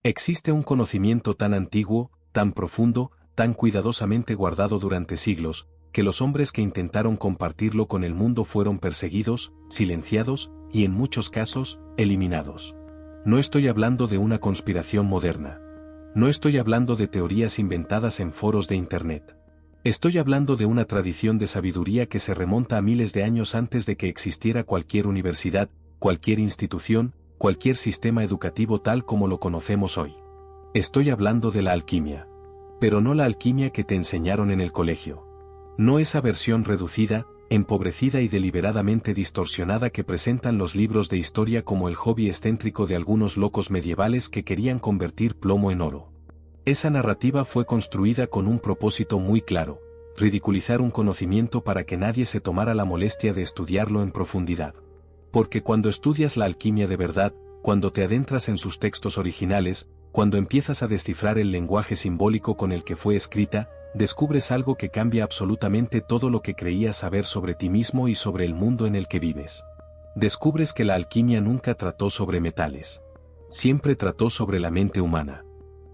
Existe un conocimiento tan antiguo, tan profundo, tan cuidadosamente guardado durante siglos, que los hombres que intentaron compartirlo con el mundo fueron perseguidos, silenciados, y en muchos casos, eliminados. No estoy hablando de una conspiración moderna. No estoy hablando de teorías inventadas en foros de Internet. Estoy hablando de una tradición de sabiduría que se remonta a miles de años antes de que existiera cualquier universidad, cualquier institución, cualquier sistema educativo tal como lo conocemos hoy. Estoy hablando de la alquimia. Pero no la alquimia que te enseñaron en el colegio. No esa versión reducida, empobrecida y deliberadamente distorsionada que presentan los libros de historia como el hobby excéntrico de algunos locos medievales que querían convertir plomo en oro. Esa narrativa fue construida con un propósito muy claro: ridiculizar un conocimiento para que nadie se tomara la molestia de estudiarlo en profundidad. Porque cuando estudias la alquimia de verdad, cuando te adentras en sus textos originales, cuando empiezas a descifrar el lenguaje simbólico con el que fue escrita, descubres algo que cambia absolutamente todo lo que creías saber sobre ti mismo y sobre el mundo en el que vives. Descubres que la alquimia nunca trató sobre metales. Siempre trató sobre la mente humana.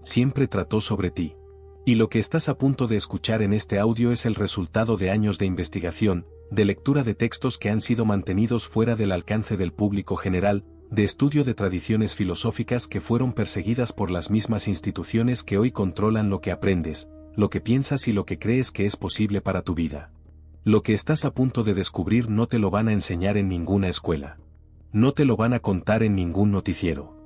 Siempre trató sobre ti. Y lo que estás a punto de escuchar en este audio es el resultado de años de investigación, de lectura de textos que han sido mantenidos fuera del alcance del público general, de estudio de tradiciones filosóficas que fueron perseguidas por las mismas instituciones que hoy controlan lo que aprendes, lo que piensas y lo que crees que es posible para tu vida. Lo que estás a punto de descubrir no te lo van a enseñar en ninguna escuela. No te lo van a contar en ningún noticiero.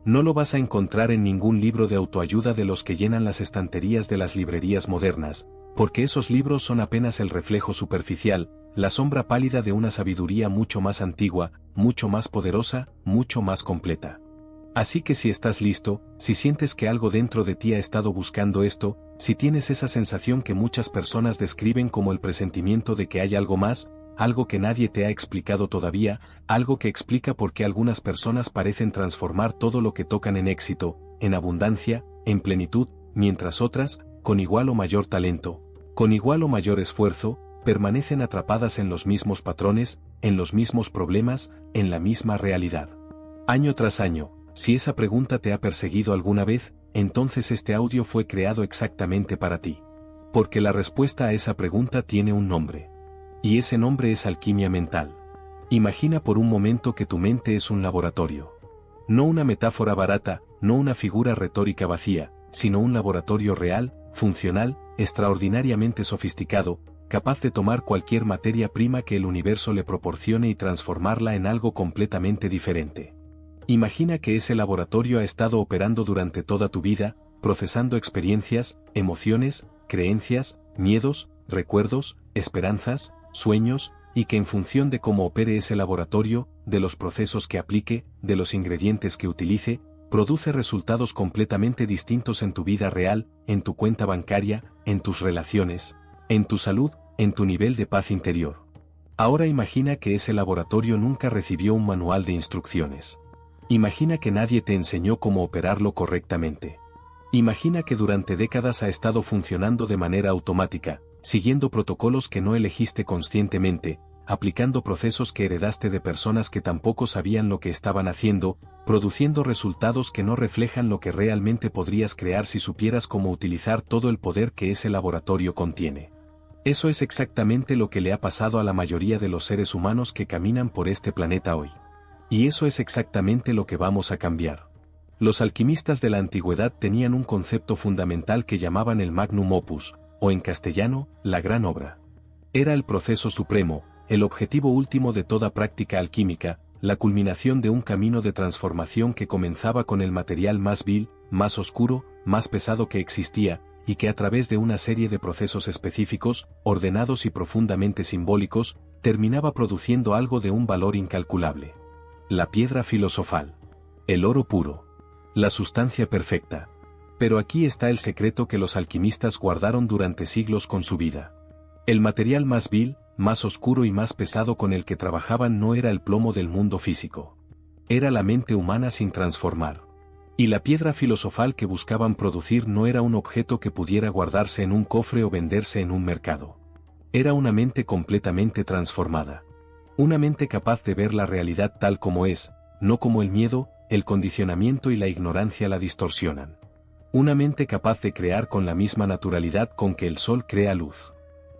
No lo vas a encontrar en ningún libro de autoayuda de los que llenan las estanterías de las librerías modernas, porque esos libros son apenas el reflejo superficial, la sombra pálida de una sabiduría mucho más antigua, mucho más poderosa, mucho más completa. Así que si estás listo, si sientes que algo dentro de ti ha estado buscando esto, si tienes esa sensación que muchas personas describen como el presentimiento de que hay algo más, algo que nadie te ha explicado todavía, algo que explica por qué algunas personas parecen transformar todo lo que tocan en éxito, en abundancia, en plenitud, mientras otras, con igual o mayor talento, con igual o mayor esfuerzo, permanecen atrapadas en los mismos patrones, en los mismos problemas, en la misma realidad. Año tras año, si esa pregunta te ha perseguido alguna vez, entonces este audio fue creado exactamente para ti. Porque la respuesta a esa pregunta tiene un nombre. Y ese nombre es alquimia mental. Imagina por un momento que tu mente es un laboratorio. No una metáfora barata, no una figura retórica vacía, sino un laboratorio real, funcional, extraordinariamente sofisticado, capaz de tomar cualquier materia prima que el universo le proporcione y transformarla en algo completamente diferente. Imagina que ese laboratorio ha estado operando durante toda tu vida, procesando experiencias, emociones, creencias, miedos, recuerdos, esperanzas, sueños, y que en función de cómo opere ese laboratorio, de los procesos que aplique, de los ingredientes que utilice, produce resultados completamente distintos en tu vida real, en tu cuenta bancaria, en tus relaciones, en tu salud, en tu nivel de paz interior. Ahora imagina que ese laboratorio nunca recibió un manual de instrucciones. Imagina que nadie te enseñó cómo operarlo correctamente. Imagina que durante décadas ha estado funcionando de manera automática, siguiendo protocolos que no elegiste conscientemente, aplicando procesos que heredaste de personas que tampoco sabían lo que estaban haciendo, produciendo resultados que no reflejan lo que realmente podrías crear si supieras cómo utilizar todo el poder que ese laboratorio contiene. Eso es exactamente lo que le ha pasado a la mayoría de los seres humanos que caminan por este planeta hoy. Y eso es exactamente lo que vamos a cambiar. Los alquimistas de la antigüedad tenían un concepto fundamental que llamaban el magnum opus, o en castellano, la gran obra. Era el proceso supremo, el objetivo último de toda práctica alquímica, la culminación de un camino de transformación que comenzaba con el material más vil, más oscuro, más pesado que existía, y que a través de una serie de procesos específicos, ordenados y profundamente simbólicos, terminaba produciendo algo de un valor incalculable. La piedra filosofal. El oro puro. La sustancia perfecta. Pero aquí está el secreto que los alquimistas guardaron durante siglos con su vida. El material más vil, más oscuro y más pesado con el que trabajaban no era el plomo del mundo físico. Era la mente humana sin transformar. Y la piedra filosofal que buscaban producir no era un objeto que pudiera guardarse en un cofre o venderse en un mercado. Era una mente completamente transformada. Una mente capaz de ver la realidad tal como es, no como el miedo, el condicionamiento y la ignorancia la distorsionan. Una mente capaz de crear con la misma naturalidad con que el sol crea luz.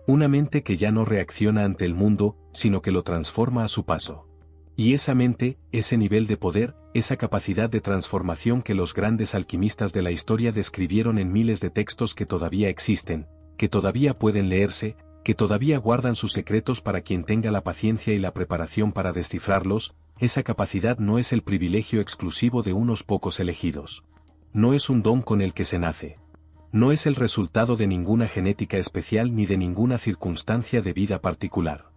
Una mente que ya no reacciona ante el mundo, sino que lo transforma a su paso. Y esa mente, ese nivel de poder, esa capacidad de transformación que los grandes alquimistas de la historia describieron en miles de textos que todavía existen, que todavía pueden leerse, que todavía guardan sus secretos para quien tenga la paciencia y la preparación para descifrarlos, esa capacidad no es el privilegio exclusivo de unos pocos elegidos. No es un don con el que se nace. No es el resultado de ninguna genética especial ni de ninguna circunstancia de vida particular.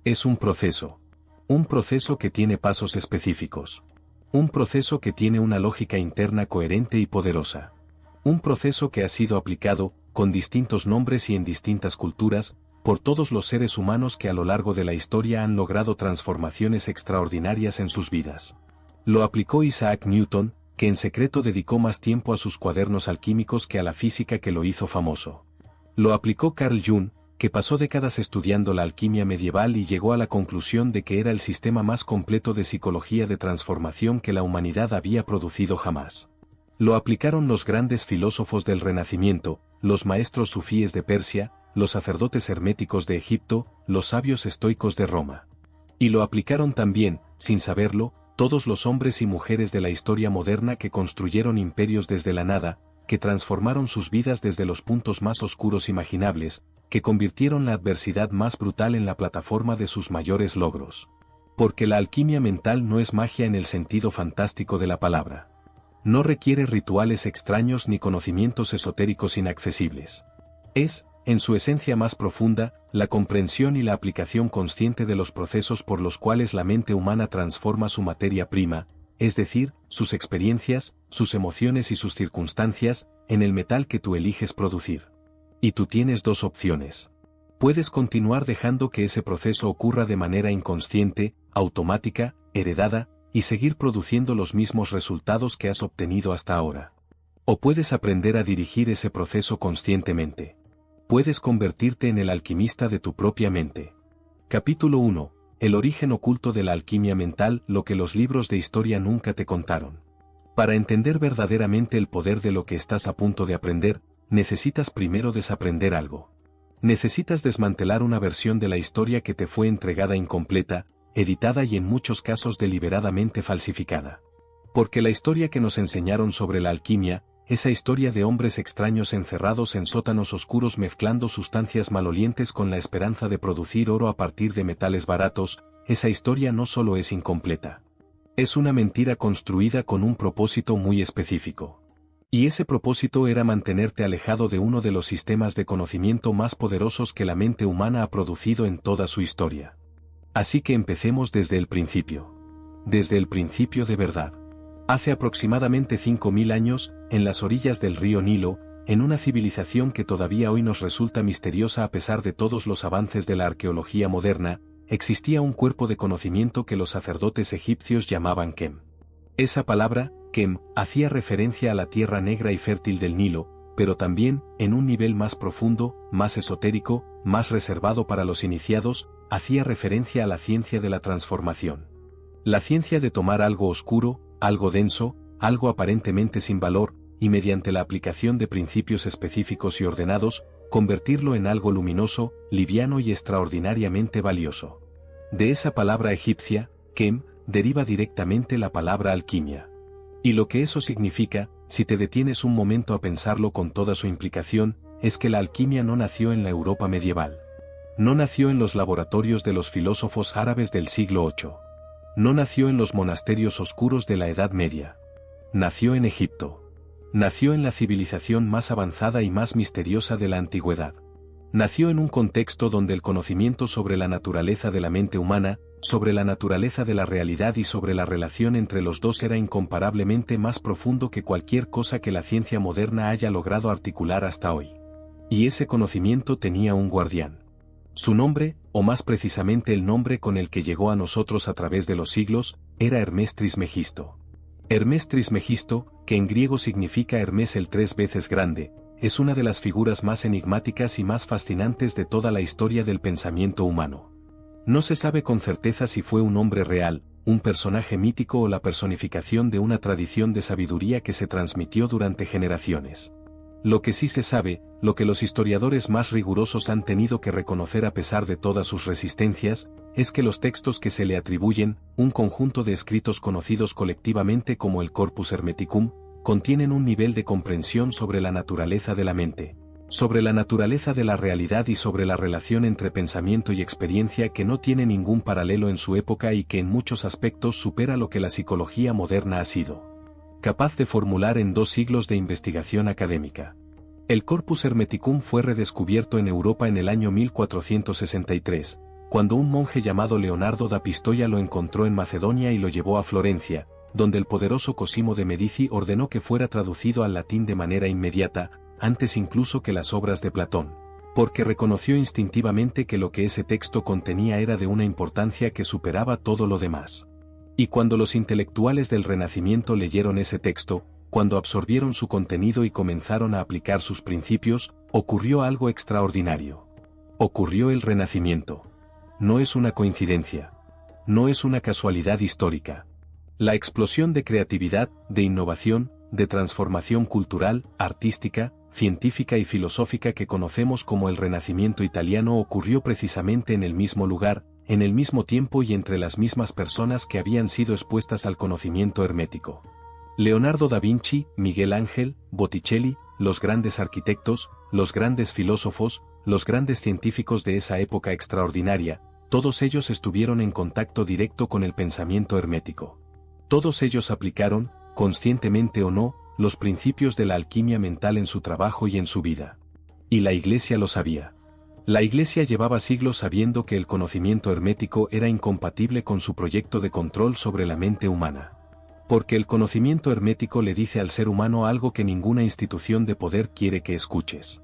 Es un proceso. Un proceso que tiene pasos específicos. Un proceso que tiene una lógica interna coherente y poderosa. Un proceso que ha sido aplicado, con distintos nombres y en distintas culturas, por todos los seres humanos que a lo largo de la historia han logrado transformaciones extraordinarias en sus vidas. Lo aplicó Isaac Newton, que en secreto dedicó más tiempo a sus cuadernos alquímicos que a la física que lo hizo famoso. Lo aplicó Carl Jung, que pasó décadas estudiando la alquimia medieval y llegó a la conclusión de que era el sistema más completo de psicología de transformación que la humanidad había producido jamás. Lo aplicaron los grandes filósofos del Renacimiento, los maestros sufíes de Persia, los sacerdotes herméticos de Egipto, los sabios estoicos de Roma. Y lo aplicaron también, sin saberlo, todos los hombres y mujeres de la historia moderna que construyeron imperios desde la nada, que transformaron sus vidas desde los puntos más oscuros imaginables, que convirtieron la adversidad más brutal en la plataforma de sus mayores logros. Porque la alquimia mental no es magia en el sentido fantástico de la palabra. No requiere rituales extraños ni conocimientos esotéricos inaccesibles. Es, en su esencia más profunda, la comprensión y la aplicación consciente de los procesos por los cuales la mente humana transforma su materia prima, es decir, sus experiencias, sus emociones y sus circunstancias, en el metal que tú eliges producir. Y tú tienes dos opciones. Puedes continuar dejando que ese proceso ocurra de manera inconsciente, automática, heredada, y seguir produciendo los mismos resultados que has obtenido hasta ahora. O puedes aprender a dirigir ese proceso conscientemente. Puedes convertirte en el alquimista de tu propia mente. Capítulo 1. El origen oculto de la alquimia mental, lo que los libros de historia nunca te contaron. Para entender verdaderamente el poder de lo que estás a punto de aprender, necesitas primero desaprender algo. Necesitas desmantelar una versión de la historia que te fue entregada incompleta, editada y en muchos casos deliberadamente falsificada. Porque la historia que nos enseñaron sobre la alquimia, esa historia de hombres extraños encerrados en sótanos oscuros mezclando sustancias malolientes con la esperanza de producir oro a partir de metales baratos, esa historia no solo es incompleta. Es una mentira construida con un propósito muy específico. Y ese propósito era mantenerte alejado de uno de los sistemas de conocimiento más poderosos que la mente humana ha producido en toda su historia. Así que empecemos desde el principio. Desde el principio de verdad. Hace aproximadamente 5000 años, en las orillas del río Nilo, en una civilización que todavía hoy nos resulta misteriosa a pesar de todos los avances de la arqueología moderna, existía un cuerpo de conocimiento que los sacerdotes egipcios llamaban Kem. Esa palabra, Kem, hacía referencia a la tierra negra y fértil del Nilo, pero también, en un nivel más profundo, más esotérico, más reservado para los iniciados, hacía referencia a la ciencia de la transformación. La ciencia de tomar algo oscuro, algo denso, algo aparentemente sin valor, y mediante la aplicación de principios específicos y ordenados, convertirlo en algo luminoso, liviano y extraordinariamente valioso. De esa palabra egipcia, Kem, deriva directamente la palabra alquimia. Y lo que eso significa, si te detienes un momento a pensarlo con toda su implicación, es que la alquimia no nació en la Europa medieval. No nació en los laboratorios de los filósofos árabes del siglo VIII. No nació en los monasterios oscuros de la Edad Media. Nació en Egipto. Nació en la civilización más avanzada y más misteriosa de la antigüedad. Nació en un contexto donde el conocimiento sobre la naturaleza de la mente humana, sobre la naturaleza de la realidad y sobre la relación entre los dos era incomparablemente más profundo que cualquier cosa que la ciencia moderna haya logrado articular hasta hoy. Y ese conocimiento tenía un guardián. Su nombre, o más precisamente el nombre con el que llegó a nosotros a través de los siglos, era Hermes Trismegisto. Hermes Trismegisto, que en griego significa Hermes el 3 veces grande, es una de las figuras más enigmáticas y más fascinantes de toda la historia del pensamiento humano. No se sabe con certeza si fue un hombre real, un personaje mítico o la personificación de una tradición de sabiduría que se transmitió durante generaciones. Lo que sí se sabe, lo que los historiadores más rigurosos han tenido que reconocer a pesar de todas sus resistencias, es que los textos que se le atribuyen, un conjunto de escritos conocidos colectivamente como el Corpus Hermeticum, contienen un nivel de comprensión sobre la naturaleza de la mente, sobre la naturaleza de la realidad y sobre la relación entre pensamiento y experiencia que no tiene ningún paralelo en su época y que en muchos aspectos supera lo que la psicología moderna ha sido capaz de formular en 2 siglos de investigación académica. El Corpus Hermeticum fue redescubierto en Europa en el año 1463, cuando un monje llamado Leonardo da Pistoia lo encontró en Macedonia y lo llevó a Florencia, donde el poderoso Cosimo de Medici ordenó que fuera traducido al latín de manera inmediata, antes incluso que las obras de Platón, porque reconoció instintivamente que lo que ese texto contenía era de una importancia que superaba todo lo demás. Y cuando los intelectuales del Renacimiento leyeron ese texto, cuando absorbieron su contenido y comenzaron a aplicar sus principios, ocurrió algo extraordinario. Ocurrió el Renacimiento. No es una coincidencia. No es una casualidad histórica. La explosión de creatividad, de innovación, de transformación cultural, artística, científica y filosófica que conocemos como el Renacimiento italiano ocurrió precisamente en el mismo lugar, en el mismo tiempo y entre las mismas personas que habían sido expuestas al conocimiento hermético. Leonardo da Vinci, Miguel Ángel, Botticelli, los grandes arquitectos, los grandes filósofos, los grandes científicos de esa época extraordinaria, todos ellos estuvieron en contacto directo con el pensamiento hermético. Todos ellos aplicaron, conscientemente o no, los principios de la alquimia mental en su trabajo y en su vida. Y la Iglesia lo sabía. La Iglesia llevaba siglos sabiendo que el conocimiento hermético era incompatible con su proyecto de control sobre la mente humana. Porque el conocimiento hermético le dice al ser humano algo que ninguna institución de poder quiere que escuches.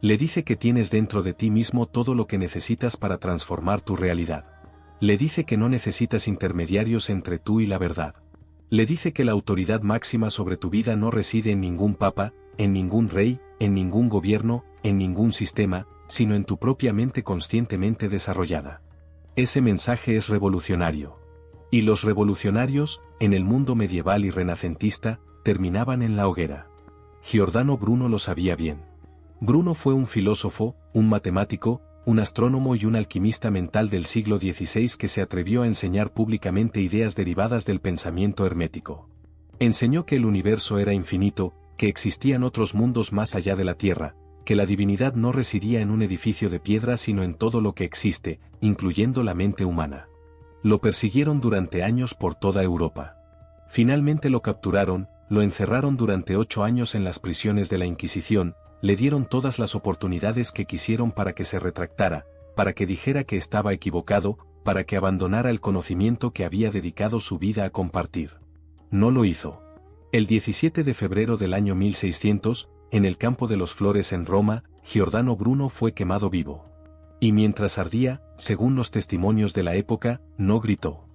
Le dice que tienes dentro de ti mismo todo lo que necesitas para transformar tu realidad. Le dice que no necesitas intermediarios entre tú y la verdad. Le dice que la autoridad máxima sobre tu vida no reside en ningún papa, en ningún rey, en ningún gobierno, en ningún sistema, sino en tu propia mente conscientemente desarrollada. Ese mensaje es revolucionario. Y los revolucionarios, en el mundo medieval y renacentista, terminaban en la hoguera. Giordano Bruno lo sabía bien. Bruno fue un filósofo, un matemático, un astrónomo y un alquimista mental del siglo XVI que se atrevió a enseñar públicamente ideas derivadas del pensamiento hermético. Enseñó que el universo era infinito, que existían otros mundos más allá de la Tierra, que la divinidad no residía en un edificio de piedra sino en todo lo que existe, incluyendo la mente humana. Lo persiguieron durante años por toda Europa. Finalmente lo capturaron, lo encerraron durante 8 años en las prisiones de la Inquisición, le dieron todas las oportunidades que quisieron para que se retractara, para que dijera que estaba equivocado, para que abandonara el conocimiento que había dedicado su vida a compartir. No lo hizo. El 17 de febrero del año 1600, en el Campo de los Flores en Roma, Giordano Bruno fue quemado vivo. Y mientras ardía, según los testimonios de la época, no gritó.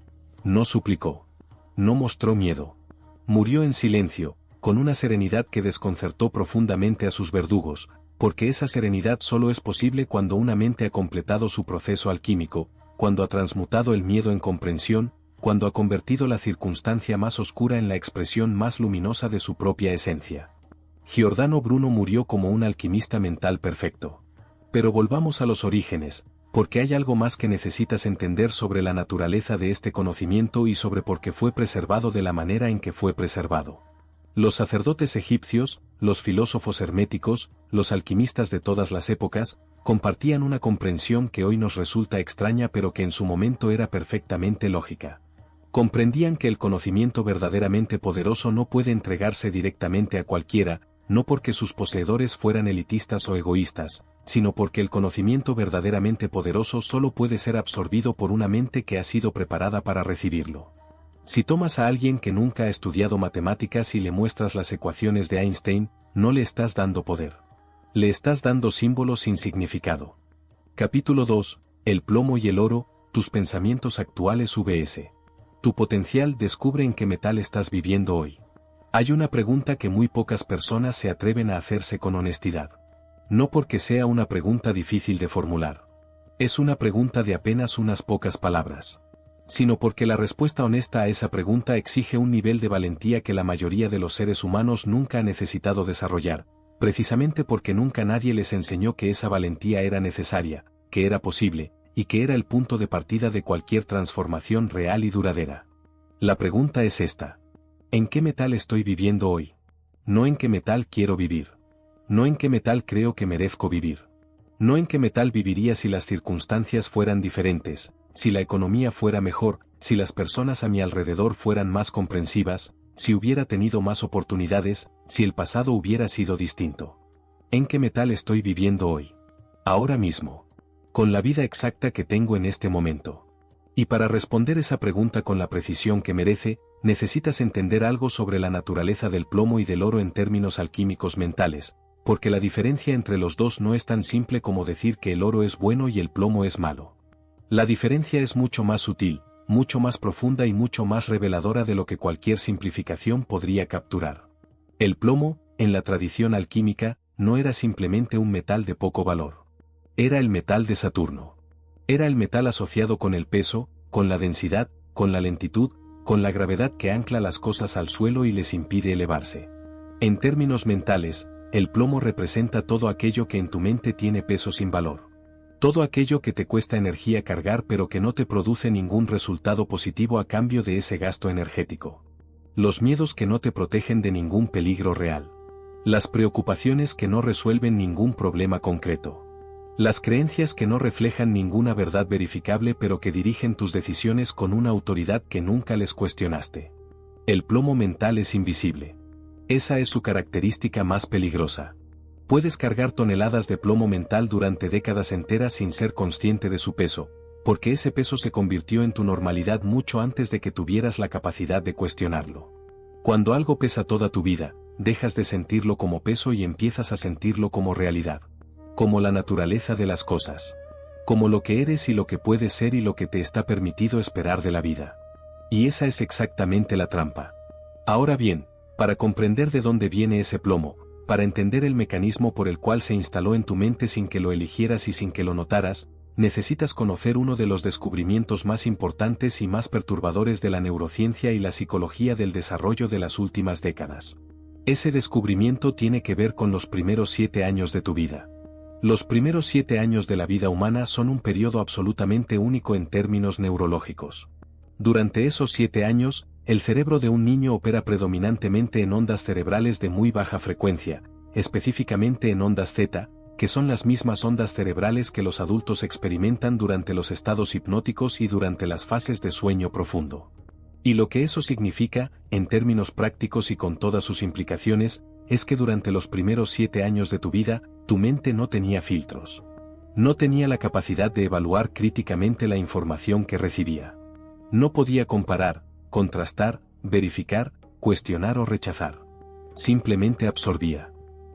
No suplicó. No mostró miedo. Murió en silencio, con una serenidad que desconcertó profundamente a sus verdugos, porque esa serenidad solo es posible cuando una mente ha completado su proceso alquímico, cuando ha transmutado el miedo en comprensión, cuando ha convertido la circunstancia más oscura en la expresión más luminosa de su propia esencia. Giordano Bruno murió como un alquimista mental perfecto. Pero volvamos a los orígenes, porque hay algo más que necesitas entender sobre la naturaleza de este conocimiento y sobre por qué fue preservado de la manera en que fue preservado. Los sacerdotes egipcios, los filósofos herméticos, los alquimistas de todas las épocas, compartían una comprensión que hoy nos resulta extraña pero que en su momento era perfectamente lógica. Comprendían que el conocimiento verdaderamente poderoso no puede entregarse directamente a cualquiera, no porque sus poseedores fueran elitistas o egoístas, sino porque el conocimiento verdaderamente poderoso solo puede ser absorbido por una mente que ha sido preparada para recibirlo. Si tomas a alguien que nunca ha estudiado matemáticas y le muestras las ecuaciones de Einstein, no le estás dando poder. Le estás dando símbolos sin significado. Capítulo 2. El plomo y el oro, tus pensamientos actuales vs. Tu potencial. Descubre en qué metal estás viviendo hoy. Hay una pregunta que muy pocas personas se atreven a hacerse con honestidad. No porque sea una pregunta difícil de formular. Es una pregunta de apenas unas pocas palabras. sino porque la respuesta honesta a esa pregunta exige un nivel de valentía que la mayoría de los seres humanos nunca ha necesitado desarrollar, precisamente porque nunca nadie les enseñó que esa valentía era necesaria, que era posible, y que era el punto de partida de cualquier transformación real y duradera. La pregunta es esta: ¿en qué metal estoy viviendo hoy? No en qué metal quiero vivir. No en qué metal creo que merezco vivir. No en qué metal viviría si las circunstancias fueran diferentes, si la economía fuera mejor, si las personas a mi alrededor fueran más comprensivas, si hubiera tenido más oportunidades, si el pasado hubiera sido distinto. ¿En qué metal estoy viviendo hoy? Ahora mismo. Con la vida exacta que tengo en este momento. Y para responder esa pregunta con la precisión que merece, necesitas entender algo sobre la naturaleza del plomo y del oro en términos alquímicos mentales, porque la diferencia entre los dos no es tan simple como decir que el oro es bueno y el plomo es malo. La diferencia es mucho más sutil, mucho más profunda y mucho más reveladora de lo que cualquier simplificación podría capturar. El plomo, en la tradición alquímica, no era simplemente un metal de poco valor. Era el metal de Saturno. Era el metal asociado con el peso, con la densidad, con la lentitud, con la gravedad que ancla las cosas al suelo y les impide elevarse. En términos mentales, el plomo representa todo aquello que en tu mente tiene peso sin valor. Todo aquello que te cuesta energía cargar pero que no te produce ningún resultado positivo a cambio de ese gasto energético. Los miedos que no te protegen de ningún peligro real. Las preocupaciones que no resuelven ningún problema concreto. Las creencias que no reflejan ninguna verdad verificable pero que dirigen tus decisiones con una autoridad que nunca les cuestionaste. El plomo mental es invisible. Esa es su característica más peligrosa. Puedes cargar toneladas de plomo mental durante décadas enteras sin ser consciente de su peso, porque ese peso se convirtió en tu normalidad mucho antes de que tuvieras la capacidad de cuestionarlo. Cuando algo pesa toda tu vida, dejas de sentirlo como peso y empiezas a sentirlo como realidad. Como la naturaleza de las cosas. Como lo que eres y lo que puedes ser y lo que te está permitido esperar de la vida. Y esa es exactamente la trampa. Ahora bien, para comprender de dónde viene ese plomo, para entender el mecanismo por el cual se instaló en tu mente sin que lo eligieras y sin que lo notaras, necesitas conocer uno de los descubrimientos más importantes y más perturbadores de la neurociencia y la psicología del desarrollo de las últimas décadas. Ese descubrimiento tiene que ver con los primeros 7 años de tu vida. Los primeros 7 años de la vida humana son un periodo absolutamente único en términos neurológicos. Durante esos 7 años, el cerebro de un niño opera predominantemente en ondas cerebrales de muy baja frecuencia, específicamente en ondas zeta, que son las mismas ondas cerebrales que los adultos experimentan durante los estados hipnóticos y durante las fases de sueño profundo. Y lo que eso significa, en términos prácticos y con todas sus implicaciones, es que durante los primeros 7 años de tu vida, tu mente no tenía filtros. No tenía la capacidad de evaluar críticamente la información que recibía. No podía comparar, contrastar, verificar, cuestionar o rechazar. Simplemente absorbía.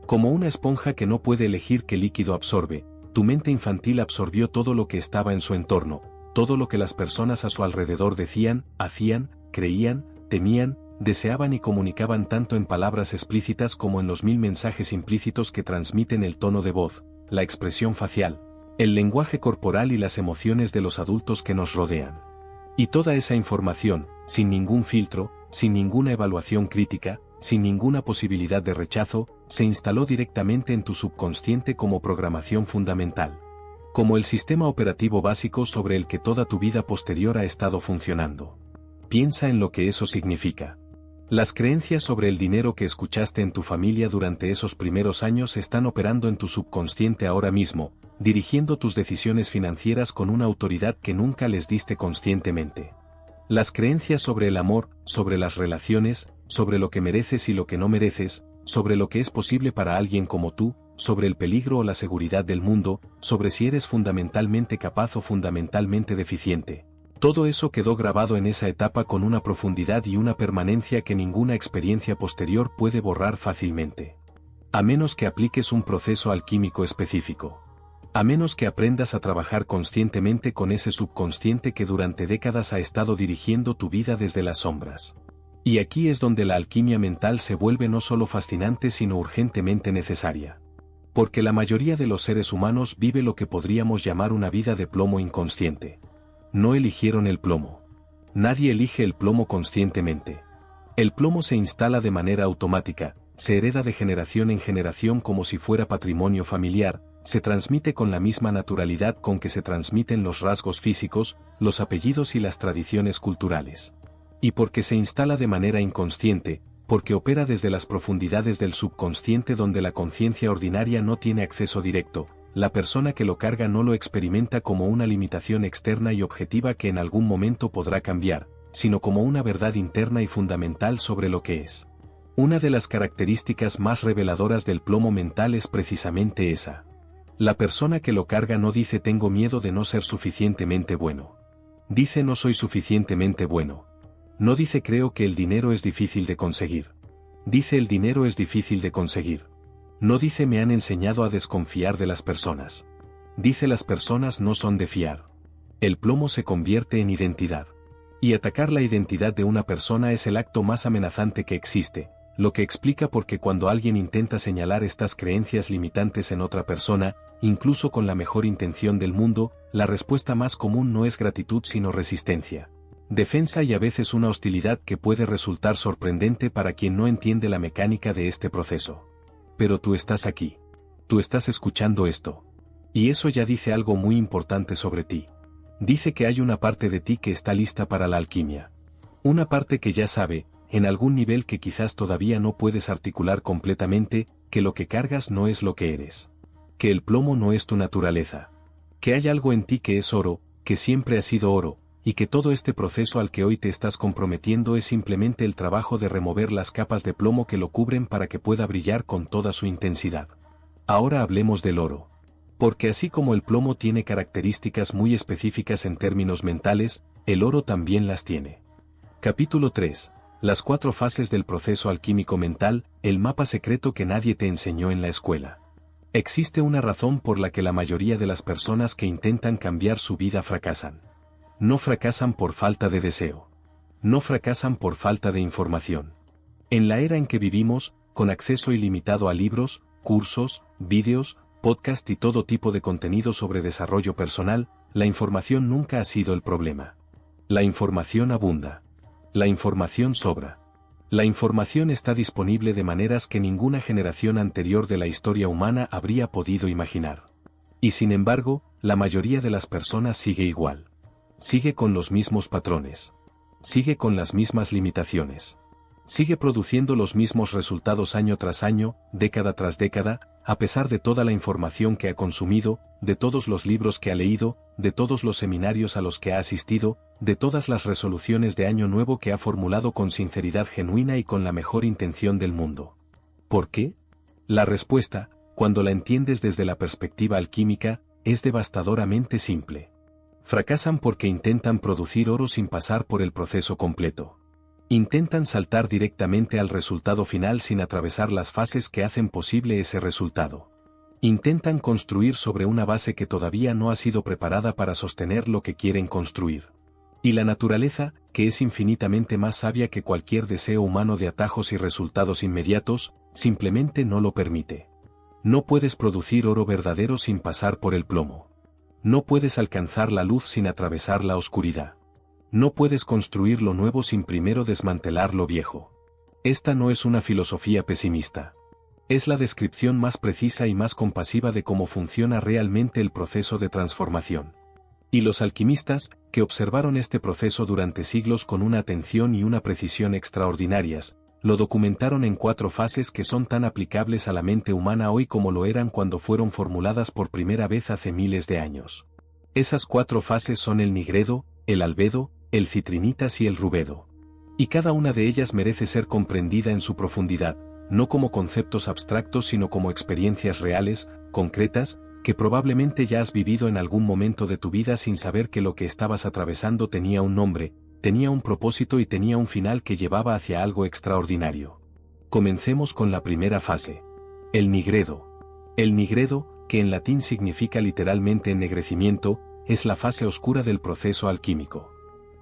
Como una esponja que no puede elegir qué líquido absorbe, tu mente infantil absorbió todo lo que estaba en su entorno, todo lo que las personas a su alrededor decían, hacían, creían, temían, deseaban y comunicaban tanto en palabras explícitas como en los 1000 mensajes implícitos que transmiten el tono de voz, la expresión facial, el lenguaje corporal y las emociones de los adultos que nos rodean. Y toda esa información, sin ningún filtro, sin ninguna evaluación crítica, sin ninguna posibilidad de rechazo, se instaló directamente en tu subconsciente como programación fundamental. Como el sistema operativo básico sobre el que toda tu vida posterior ha estado funcionando. Piensa en lo que eso significa. Las creencias sobre el dinero que escuchaste en tu familia durante esos primeros años están operando en tu subconsciente ahora mismo, dirigiendo tus decisiones financieras con una autoridad que nunca les diste conscientemente. Las creencias sobre el amor, sobre las relaciones, sobre lo que mereces y lo que no mereces, sobre lo que es posible para alguien como tú, sobre el peligro o la seguridad del mundo, sobre si eres fundamentalmente capaz o fundamentalmente deficiente. Todo eso quedó grabado en esa etapa con una profundidad y una permanencia que ninguna experiencia posterior puede borrar fácilmente. A menos que apliques un proceso alquímico específico. A menos que aprendas a trabajar conscientemente con ese subconsciente que durante décadas ha estado dirigiendo tu vida desde las sombras. Y aquí es donde la alquimia mental se vuelve no solo fascinante sino urgentemente necesaria. Porque la mayoría de los seres humanos vive lo que podríamos llamar una vida de plomo inconsciente. No eligieron el plomo. Nadie elige el plomo conscientemente. El plomo se instala de manera automática, se hereda de generación en generación como si fuera patrimonio familiar, se transmite con la misma naturalidad con que se transmiten los rasgos físicos, los apellidos y las tradiciones culturales. Y porque se instala de manera inconsciente, porque opera desde las profundidades del subconsciente donde la conciencia ordinaria no tiene acceso directo, la persona que lo carga no lo experimenta como una limitación externa y objetiva que en algún momento podrá cambiar, sino como una verdad interna y fundamental sobre lo que es. Una de las características más reveladoras del plomo mental es precisamente esa. La persona que lo carga no dice tengo miedo de no ser suficientemente bueno. Dice no soy suficientemente bueno. No dice creo que el dinero es difícil de conseguir. Dice el dinero es difícil de conseguir. No dice me han enseñado a desconfiar de las personas. Dice las personas no son de fiar. El plomo se convierte en identidad. Y atacar la identidad de una persona es el acto más amenazante que existe, lo que explica por qué cuando alguien intenta señalar estas creencias limitantes en otra persona, incluso con la mejor intención del mundo, la respuesta más común no es gratitud sino resistencia. Defensa y a veces una hostilidad que puede resultar sorprendente para quien no entiende la mecánica de este proceso. Pero tú estás aquí. Tú estás escuchando esto. Y eso ya dice algo muy importante sobre ti. Dice que hay una parte de ti que está lista para la alquimia. Una parte que ya sabe, en algún nivel que quizás todavía no puedes articular completamente, que lo que cargas no es lo que eres. Que el plomo no es tu naturaleza. Que hay algo en ti que es oro, que siempre ha sido oro, y que todo este proceso al que hoy te estás comprometiendo es simplemente el trabajo de remover las capas de plomo que lo cubren para que pueda brillar con toda su intensidad. Ahora hablemos del oro. Porque así como el plomo tiene características muy específicas en términos mentales, el oro también las tiene. Capítulo 3. Las 4 fases del proceso alquímico mental, el mapa secreto que nadie te enseñó en la escuela. Existe una razón por la que la mayoría de las personas que intentan cambiar su vida fracasan. No fracasan por falta de deseo. No fracasan por falta de información. En la era en que vivimos, con acceso ilimitado a libros, cursos, vídeos, podcast y todo tipo de contenido sobre desarrollo personal, la información nunca ha sido el problema. La información abunda. La información sobra. La información está disponible de maneras que ninguna generación anterior de la historia humana habría podido imaginar. Y sin embargo, la mayoría de las personas sigue igual. Sigue con los mismos patrones. Sigue con las mismas limitaciones. Sigue produciendo los mismos resultados año tras año, década tras década, a pesar de toda la información que ha consumido, de todos los libros que ha leído, de todos los seminarios a los que ha asistido, de todas las resoluciones de año nuevo que ha formulado con sinceridad genuina y con la mejor intención del mundo. ¿Por qué? La respuesta, cuando la entiendes desde la perspectiva alquímica, es devastadoramente simple. Fracasan porque intentan producir oro sin pasar por el proceso completo. Intentan saltar directamente al resultado final sin atravesar las fases que hacen posible ese resultado. Intentan construir sobre una base que todavía no ha sido preparada para sostener lo que quieren construir. Y la naturaleza, que es infinitamente más sabia que cualquier deseo humano de atajos y resultados inmediatos, simplemente no lo permite. No puedes producir oro verdadero sin pasar por el plomo. No puedes alcanzar la luz sin atravesar la oscuridad. No puedes construir lo nuevo sin primero desmantelar lo viejo. Esta no es una filosofía pesimista. Es la descripción más precisa y más compasiva de cómo funciona realmente el proceso de transformación. Y los alquimistas, que observaron este proceso durante siglos con una atención y una precisión extraordinarias, lo documentaron en 4 fases que son tan aplicables a la mente humana hoy como lo eran cuando fueron formuladas por primera vez hace miles de años. Esas 4 fases son el nigredo, el albedo, el citrinitas y el rubedo. Y cada una de ellas merece ser comprendida en su profundidad, no como conceptos abstractos sino como experiencias reales, concretas, que probablemente ya has vivido en algún momento de tu vida sin saber que lo que estabas atravesando tenía un nombre, tenía un propósito y tenía un final que llevaba hacia algo extraordinario. Comencemos con la primera fase. El nigredo. El nigredo, que en latín significa literalmente ennegrecimiento, es la fase oscura del proceso alquímico.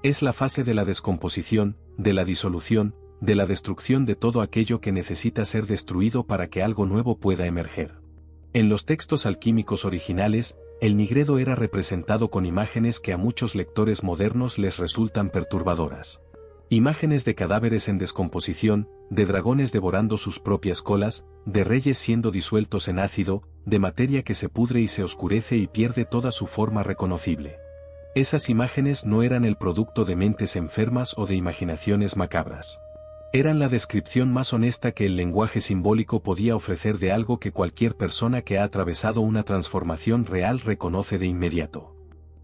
Es la fase de la descomposición, de la disolución, de la destrucción de todo aquello que necesita ser destruido para que algo nuevo pueda emerger. En los textos alquímicos originales, el nigredo era representado con imágenes que a muchos lectores modernos les resultan perturbadoras. Imágenes de cadáveres en descomposición, de dragones devorando sus propias colas, de reyes siendo disueltos en ácido, de materia que se pudre y se oscurece y pierde toda su forma reconocible. Esas imágenes no eran el producto de mentes enfermas o de imaginaciones macabras. Eran la descripción más honesta que el lenguaje simbólico podía ofrecer de algo que cualquier persona que ha atravesado una transformación real reconoce de inmediato.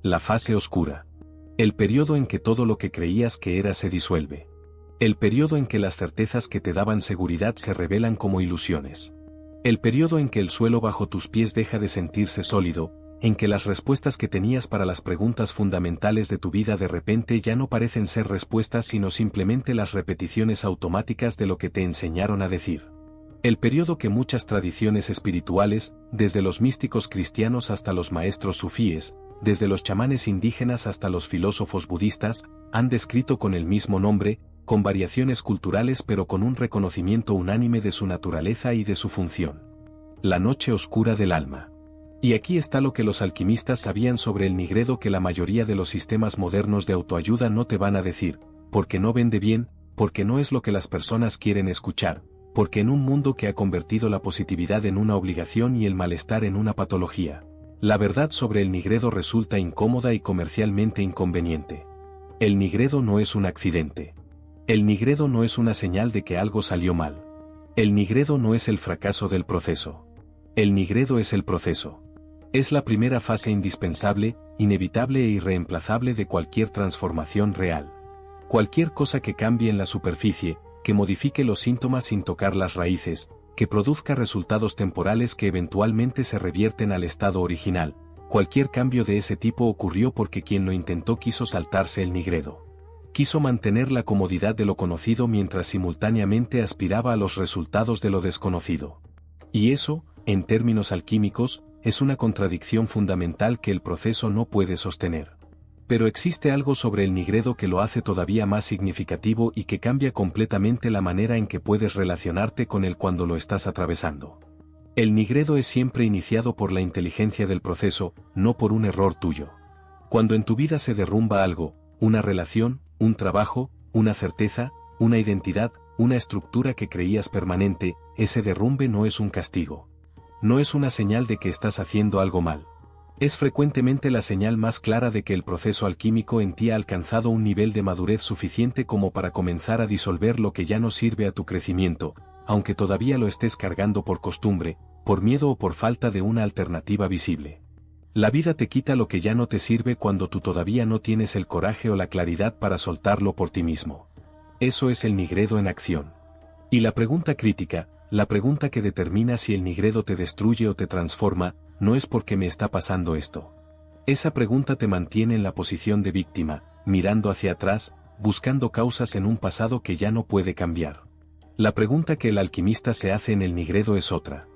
La fase oscura. El periodo en que todo lo que creías que era se disuelve. El periodo en que las certezas que te daban seguridad se revelan como ilusiones. El periodo en que el suelo bajo tus pies deja de sentirse sólido, en que las respuestas que tenías para las preguntas fundamentales de tu vida de repente ya no parecen ser respuestas sino simplemente las repeticiones automáticas de lo que te enseñaron a decir. El periodo que muchas tradiciones espirituales, desde los místicos cristianos hasta los maestros sufíes, desde los chamanes indígenas hasta los filósofos budistas, han descrito con el mismo nombre, con variaciones culturales pero con un reconocimiento unánime de su naturaleza y de su función. La noche oscura del alma. Y aquí está lo que los alquimistas sabían sobre el nigredo que la mayoría de los sistemas modernos de autoayuda no te van a decir, porque no vende bien, porque no es lo que las personas quieren escuchar, porque en un mundo que ha convertido la positividad en una obligación y el malestar en una patología, la verdad sobre el nigredo resulta incómoda y comercialmente inconveniente. El nigredo no es un accidente. El nigredo no es una señal de que algo salió mal. El nigredo no es el fracaso del proceso. El nigredo es el proceso. Es la primera fase indispensable, inevitable e irreemplazable de cualquier transformación real. Cualquier cosa que cambie en la superficie, que modifique los síntomas sin tocar las raíces, que produzca resultados temporales que eventualmente se revierten al estado original, cualquier cambio de ese tipo ocurrió porque quien lo intentó quiso saltarse el nigredo. Quiso mantener la comodidad de lo conocido mientras simultáneamente aspiraba a los resultados de lo desconocido. Y eso, en términos alquímicos, es una contradicción fundamental que el proceso no puede sostener. Pero existe algo sobre el nigredo que lo hace todavía más significativo y que cambia completamente la manera en que puedes relacionarte con él cuando lo estás atravesando. El nigredo es siempre iniciado por la inteligencia del proceso, no por un error tuyo. Cuando en tu vida se derrumba algo, una relación, un trabajo, una certeza, una identidad, una estructura que creías permanente, ese derrumbe no es un castigo. No es una señal de que estás haciendo algo mal. Es frecuentemente la señal más clara de que el proceso alquímico en ti ha alcanzado un nivel de madurez suficiente como para comenzar a disolver lo que ya no sirve a tu crecimiento, aunque todavía lo estés cargando por costumbre, por miedo o por falta de una alternativa visible. La vida te quita lo que ya no te sirve cuando tú todavía no tienes el coraje o la claridad para soltarlo por ti mismo. Eso es el nigredo en acción. Y la pregunta crítica, la pregunta que determina si el nigredo te destruye o te transforma, no es ¿por qué me está pasando esto? Esa pregunta te mantiene en la posición de víctima, mirando hacia atrás, buscando causas en un pasado que ya no puede cambiar. La pregunta que el alquimista se hace en el nigredo es otra.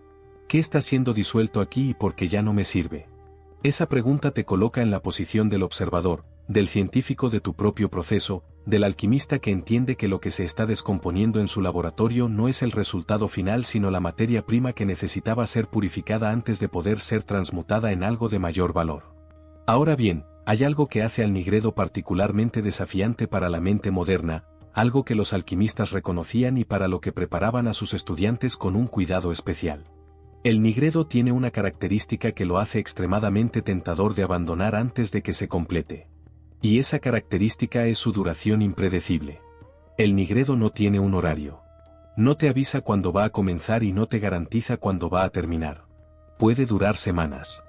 ¿Qué está siendo disuelto aquí y por qué ya no me sirve? Esa pregunta te coloca en la posición del observador, del científico de tu propio proceso, del alquimista que entiende que lo que se está descomponiendo en su laboratorio no es el resultado final sino la materia prima que necesitaba ser purificada antes de poder ser transmutada en algo de mayor valor. Ahora bien, hay algo que hace al nigredo particularmente desafiante para la mente moderna, algo que los alquimistas reconocían y para lo que preparaban a sus estudiantes con un cuidado especial. El nigredo tiene una característica que lo hace extremadamente tentador de abandonar antes de que se complete. Y esa característica es su duración impredecible. El nigredo no tiene un horario. No te avisa cuándo va a comenzar y no te garantiza cuándo va a terminar. Puede durar semanas.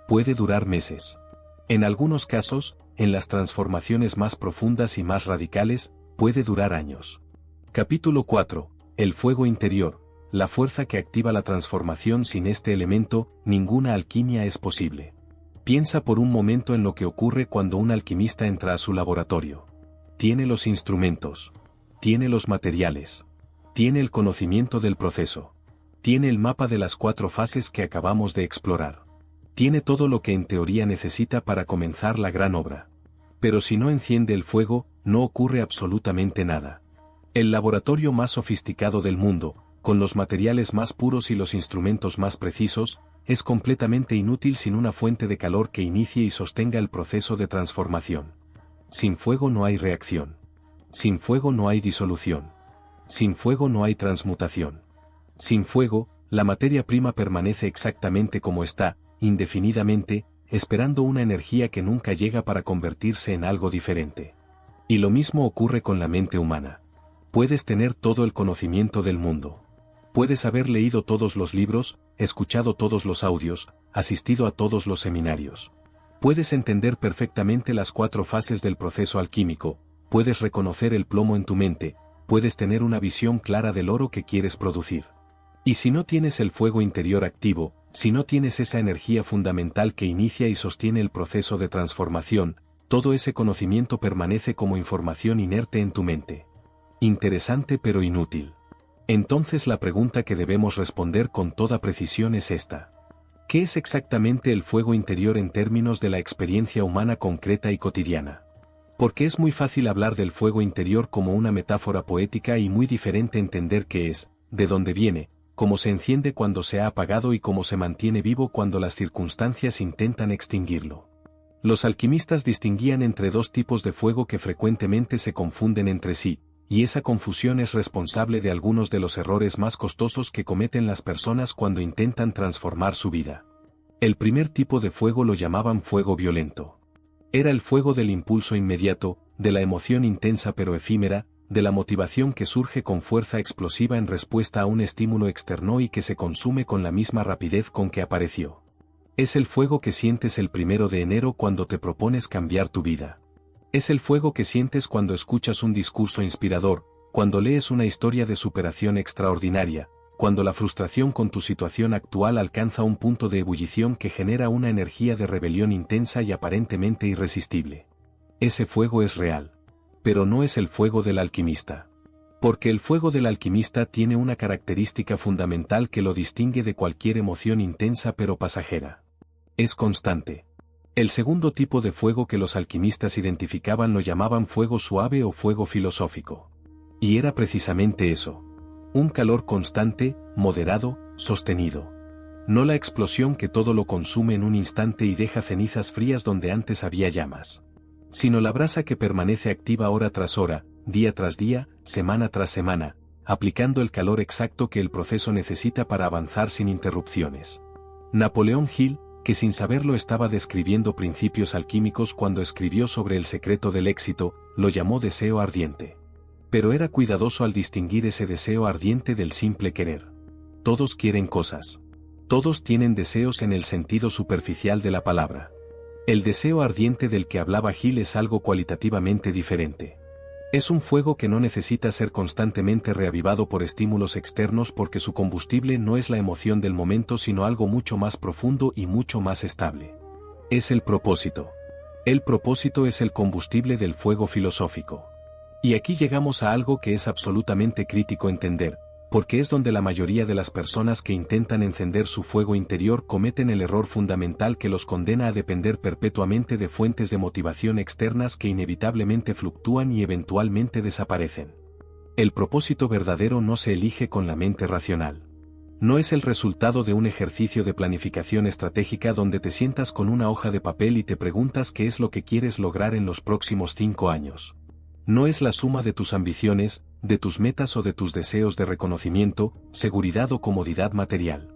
Puede durar meses. En algunos casos, en las transformaciones más profundas y más radicales, puede durar años. Capítulo 4. El fuego interior. La fuerza que activa la transformación. Sin este elemento, ninguna alquimia es posible. Piensa por un momento en lo que ocurre cuando un alquimista entra a su laboratorio. Tiene los instrumentos. Tiene los materiales. Tiene el conocimiento del proceso. Tiene el mapa de las 4 fases que acabamos de explorar. Tiene todo lo que en teoría necesita para comenzar la gran obra. Pero si no enciende el fuego, no ocurre absolutamente nada. El laboratorio más sofisticado del mundo, con los materiales más puros y los instrumentos más precisos, es completamente inútil sin una fuente de calor que inicie y sostenga el proceso de transformación. Sin fuego no hay reacción. Sin fuego no hay disolución. Sin fuego no hay transmutación. Sin fuego, la materia prima permanece exactamente como está, indefinidamente, esperando una energía que nunca llega para convertirse en algo diferente. Y lo mismo ocurre con la mente humana. Puedes tener todo el conocimiento del mundo. Puedes haber leído todos los libros, escuchado todos los audios, asistido a todos los seminarios. Puedes entender perfectamente las 4 fases del proceso alquímico, puedes reconocer el plomo en tu mente, puedes tener una visión clara del oro que quieres producir. Y si no tienes el fuego interior activo, si no tienes esa energía fundamental que inicia y sostiene el proceso de transformación, todo ese conocimiento permanece como información inerte en tu mente. Interesante pero inútil. Entonces la pregunta que debemos responder con toda precisión es esta. ¿Qué es exactamente el fuego interior en términos de la experiencia humana concreta y cotidiana? Porque es muy fácil hablar del fuego interior como una metáfora poética y muy diferente entender qué es, de dónde viene, cómo se enciende cuando se ha apagado y cómo se mantiene vivo cuando las circunstancias intentan extinguirlo. Los alquimistas distinguían entre 2 tipos de fuego que frecuentemente se confunden entre sí, y esa confusión es responsable de algunos de los errores más costosos que cometen las personas cuando intentan transformar su vida. El primer tipo de fuego lo llamaban fuego violento. Era el fuego del impulso inmediato, de la emoción intensa pero efímera, de la motivación que surge con fuerza explosiva en respuesta a un estímulo externo y que se consume con la misma rapidez con que apareció. Es el fuego que sientes el 1 de enero cuando te propones cambiar tu vida. Es el fuego que sientes cuando escuchas un discurso inspirador, cuando lees una historia de superación extraordinaria, cuando la frustración con tu situación actual alcanza un punto de ebullición que genera una energía de rebelión intensa y aparentemente irresistible. Ese fuego es real. Pero no es el fuego del alquimista. Porque el fuego del alquimista tiene una característica fundamental que lo distingue de cualquier emoción intensa pero pasajera. Es constante. El segundo tipo de fuego que los alquimistas identificaban lo llamaban fuego suave o fuego filosófico. Y era precisamente eso. Un calor constante, moderado, sostenido. No la explosión que todo lo consume en un instante y deja cenizas frías donde antes había llamas. Sino la brasa que permanece activa hora tras hora, día tras día, semana tras semana, aplicando el calor exacto que el proceso necesita para avanzar sin interrupciones. Napoleón Hill, que sin saberlo estaba describiendo principios alquímicos cuando escribió sobre el secreto del éxito, lo llamó deseo ardiente. Pero era cuidadoso al distinguir ese deseo ardiente del simple querer. Todos quieren cosas. Todos tienen deseos en el sentido superficial de la palabra. El deseo ardiente del que hablaba Hill es algo cualitativamente diferente. Es un fuego que no necesita ser constantemente reavivado por estímulos externos porque su combustible no es la emoción del momento sino algo mucho más profundo y mucho más estable. Es el propósito. El propósito es el combustible del fuego filosófico. Y aquí llegamos a algo que es absolutamente crítico entender, porque es donde la mayoría de las personas que intentan encender su fuego interior cometen el error fundamental que los condena a depender perpetuamente de fuentes de motivación externas que inevitablemente fluctúan y eventualmente desaparecen. El propósito verdadero no se elige con la mente racional. No es el resultado de un ejercicio de planificación estratégica donde te sientas con una hoja de papel y te preguntas qué es lo que quieres lograr en los próximos 5 años. No es la suma de tus ambiciones, de tus metas o de tus deseos de reconocimiento, seguridad o comodidad material.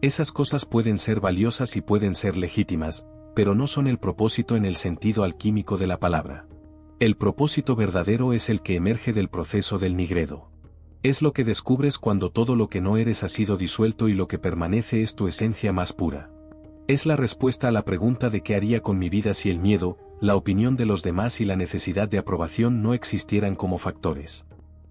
Esas cosas pueden ser valiosas y pueden ser legítimas, pero no son el propósito en el sentido alquímico de la palabra. El propósito verdadero es el que emerge del proceso del nigredo. Es lo que descubres cuando todo lo que no eres ha sido disuelto y lo que permanece es tu esencia más pura. Es la respuesta a la pregunta de qué haría con mi vida si el miedo, la opinión de los demás y la necesidad de aprobación no existieran como factores.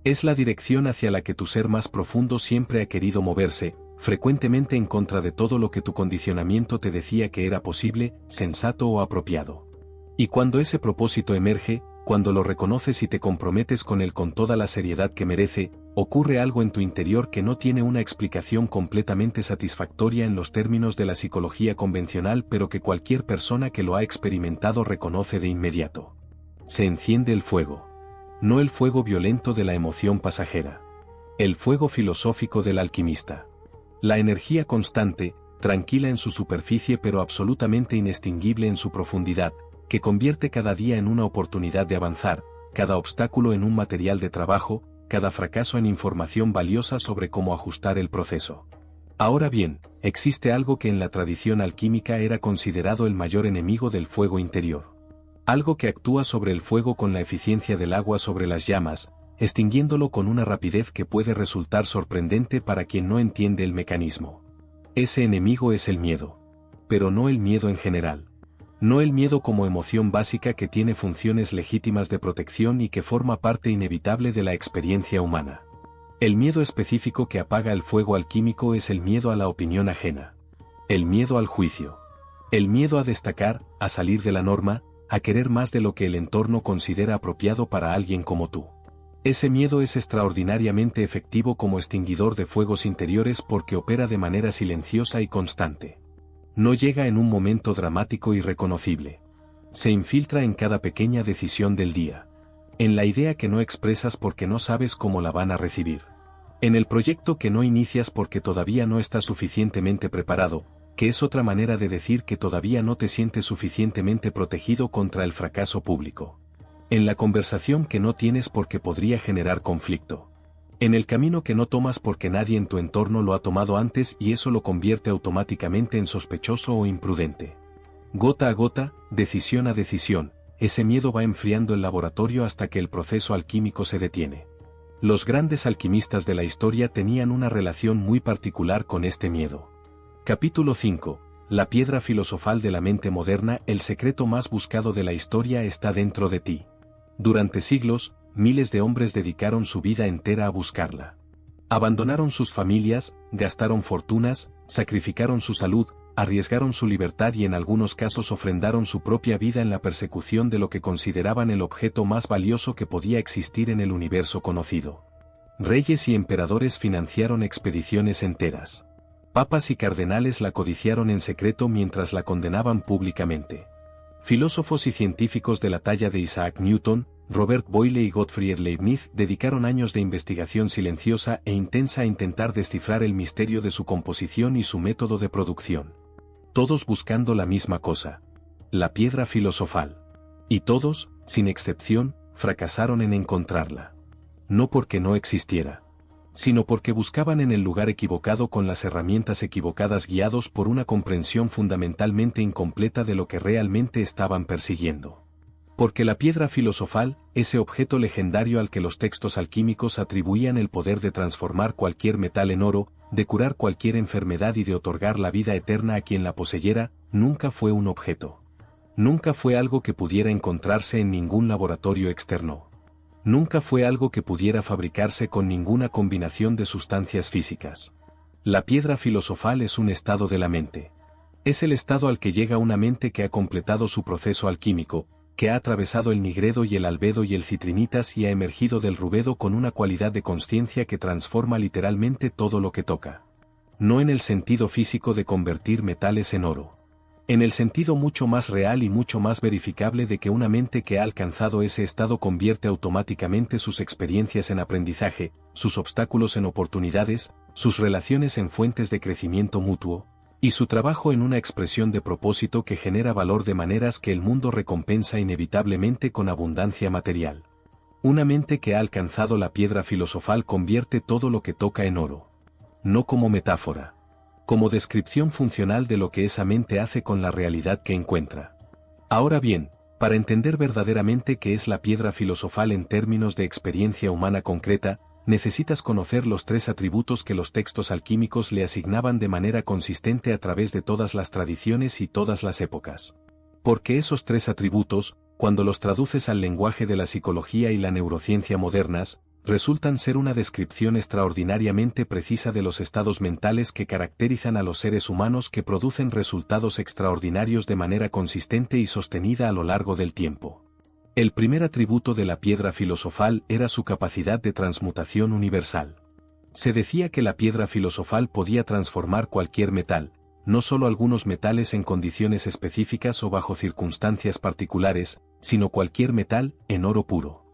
Es la dirección hacia la que tu ser más profundo siempre ha querido moverse, frecuentemente en contra de todo lo que tu condicionamiento te decía que era posible, sensato o apropiado. Y cuando ese propósito emerge, cuando lo reconoces y te comprometes con él con toda la seriedad que merece, ocurre algo en tu interior que no tiene una explicación completamente satisfactoria en los términos de la psicología convencional, pero que cualquier persona que lo ha experimentado reconoce de inmediato. Se enciende el fuego. No el fuego violento de la emoción pasajera. El fuego filosófico del alquimista. La energía constante, tranquila en su superficie pero absolutamente inextinguible en su profundidad, que convierte cada día en una oportunidad de avanzar, cada obstáculo en un material de trabajo, cada fracaso en información valiosa sobre cómo ajustar el proceso. Ahora bien, existe algo que en la tradición alquímica era considerado el mayor enemigo del fuego interior. Algo que actúa sobre el fuego con la eficiencia del agua sobre las llamas, extinguiéndolo con una rapidez que puede resultar sorprendente para quien no entiende el mecanismo. Ese enemigo es el miedo. Pero no el miedo en general. No el miedo como emoción básica que tiene funciones legítimas de protección y que forma parte inevitable de la experiencia humana. El miedo específico que apaga el fuego alquímico es el miedo a la opinión ajena. El miedo al juicio. El miedo a destacar, a salir de la norma, a querer más de lo que el entorno considera apropiado para alguien como tú. Ese miedo es extraordinariamente efectivo como extinguidor de fuegos interiores porque opera de manera silenciosa y constante. No llega en un momento dramático y reconocible. Se infiltra en cada pequeña decisión del día. En la idea que no expresas porque no sabes cómo la van a recibir. En el proyecto que no inicias porque todavía no estás suficientemente preparado, que es otra manera de decir que todavía no te sientes suficientemente protegido contra el fracaso público. En la conversación que no tienes porque podría generar conflicto. En el camino que no tomas porque nadie en tu entorno lo ha tomado antes y eso lo convierte automáticamente en sospechoso o imprudente. Gota a gota, decisión a decisión, ese miedo va enfriando el laboratorio hasta que el proceso alquímico se detiene. Los grandes alquimistas de la historia tenían una relación muy particular con este miedo. Capítulo 5. La piedra filosofal de la mente moderna. El secreto más buscado de la historia está dentro de ti. Durante siglos, miles de hombres dedicaron su vida entera a buscarla. Abandonaron sus familias, gastaron fortunas, sacrificaron su salud, arriesgaron su libertad y en algunos casos ofrendaron su propia vida en la persecución de lo que consideraban el objeto más valioso que podía existir en el universo conocido. Reyes y emperadores financiaron expediciones enteras. Papas y cardenales la codiciaron en secreto mientras la condenaban públicamente. Filósofos y científicos de la talla de Isaac Newton, Robert Boyle y Gottfried Leibniz dedicaron años de investigación silenciosa e intensa a intentar descifrar el misterio de su composición y su método de producción. Todos buscando la misma cosa: la piedra filosofal. Y todos, sin excepción, fracasaron en encontrarla. No porque no existiera, sino porque buscaban en el lugar equivocado con las herramientas equivocadas, guiados por una comprensión fundamentalmente incompleta de lo que realmente estaban persiguiendo. Porque la piedra filosofal, ese objeto legendario al que los textos alquímicos atribuían el poder de transformar cualquier metal en oro, de curar cualquier enfermedad y de otorgar la vida eterna a quien la poseyera, nunca fue un objeto. Nunca fue algo que pudiera encontrarse en ningún laboratorio externo. Nunca fue algo que pudiera fabricarse con ninguna combinación de sustancias físicas. La piedra filosofal es un estado de la mente. Es el estado al que llega una mente que ha completado su proceso alquímico, que ha atravesado el nigredo y el albedo y el citrinitas y ha emergido del rubedo con una cualidad de consciencia que transforma literalmente todo lo que toca. No en el sentido físico de convertir metales en oro. En el sentido mucho más real y mucho más verificable de que una mente que ha alcanzado ese estado convierte automáticamente sus experiencias en aprendizaje, sus obstáculos en oportunidades, sus relaciones en fuentes de crecimiento mutuo, y su trabajo en una expresión de propósito que genera valor de maneras que el mundo recompensa inevitablemente con abundancia material. Una mente que ha alcanzado la piedra filosofal convierte todo lo que toca en oro. No como metáfora. Como descripción funcional de lo que esa mente hace con la realidad que encuentra. Ahora bien, para entender verdaderamente qué es la piedra filosofal en términos de experiencia humana concreta, necesitas conocer los tres atributos que los textos alquímicos le asignaban de manera consistente a través de todas las tradiciones y todas las épocas. Porque esos tres atributos, cuando los traduces al lenguaje de la psicología y la neurociencia modernas, resultan ser una descripción extraordinariamente precisa de los estados mentales que caracterizan a los seres humanos, que producen resultados extraordinarios de manera consistente y sostenida a lo largo del tiempo. El primer atributo de la piedra filosofal era su capacidad de transmutación universal. Se decía que la piedra filosofal podía transformar cualquier metal, no solo algunos metales en condiciones específicas o bajo circunstancias particulares, sino cualquier metal, en oro puro.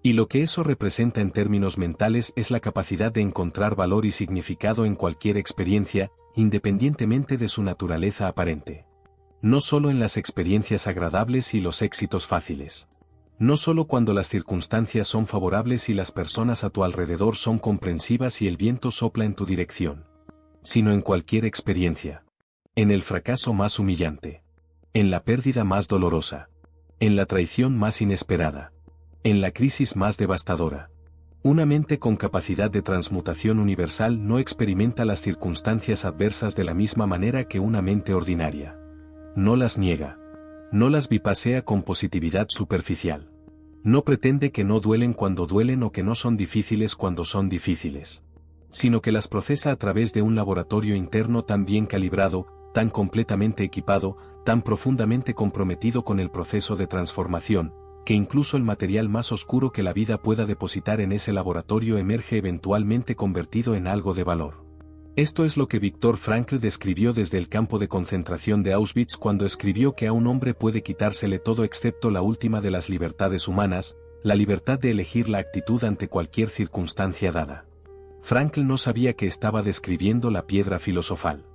Y lo que eso representa en términos mentales es la capacidad de encontrar valor y significado en cualquier experiencia, independientemente de su naturaleza aparente. No solo en las experiencias agradables y los éxitos fáciles. No solo cuando las circunstancias son favorables y las personas a tu alrededor son comprensivas y el viento sopla en tu dirección. Sino en cualquier experiencia. En el fracaso más humillante. En la pérdida más dolorosa. En la traición más inesperada. En la crisis más devastadora. Una mente con capacidad de transmutación universal no experimenta las circunstancias adversas de la misma manera que una mente ordinaria. No las niega. No las vipasea con positividad superficial. No pretende que no duelen cuando duelen o que no son difíciles cuando son difíciles. Sino que las procesa a través de un laboratorio interno tan bien calibrado, tan completamente equipado, tan profundamente comprometido con el proceso de transformación, que incluso el material más oscuro que la vida pueda depositar en ese laboratorio emerge eventualmente convertido en algo de valor. Esto es lo que Viktor Frankl describió desde el campo de concentración de Auschwitz cuando escribió que a un hombre puede quitársele todo excepto la última de las libertades humanas, la libertad de elegir la actitud ante cualquier circunstancia dada. Frankl no sabía que estaba describiendo la piedra filosofal.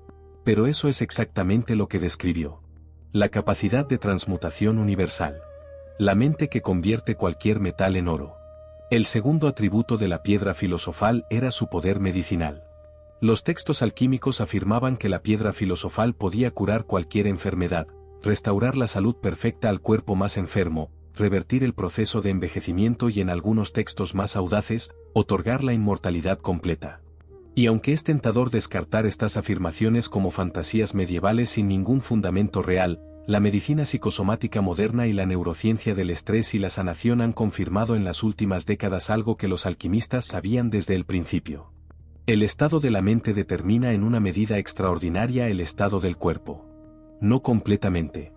Pero eso es exactamente lo que describió. La capacidad de transmutación universal. La mente que convierte cualquier metal en oro. El segundo atributo de la piedra filosofal era su poder medicinal. Los textos alquímicos afirmaban que la piedra filosofal podía curar cualquier enfermedad, restaurar la salud perfecta al cuerpo más enfermo, revertir el proceso de envejecimiento y en algunos textos más audaces, otorgar la inmortalidad completa. Y aunque es tentador descartar estas afirmaciones como fantasías medievales sin ningún fundamento real, la medicina psicosomática moderna y la neurociencia del estrés y la sanación han confirmado en las últimas décadas algo que los alquimistas sabían desde el principio. El estado de la mente determina en una medida extraordinaria el estado del cuerpo. No completamente.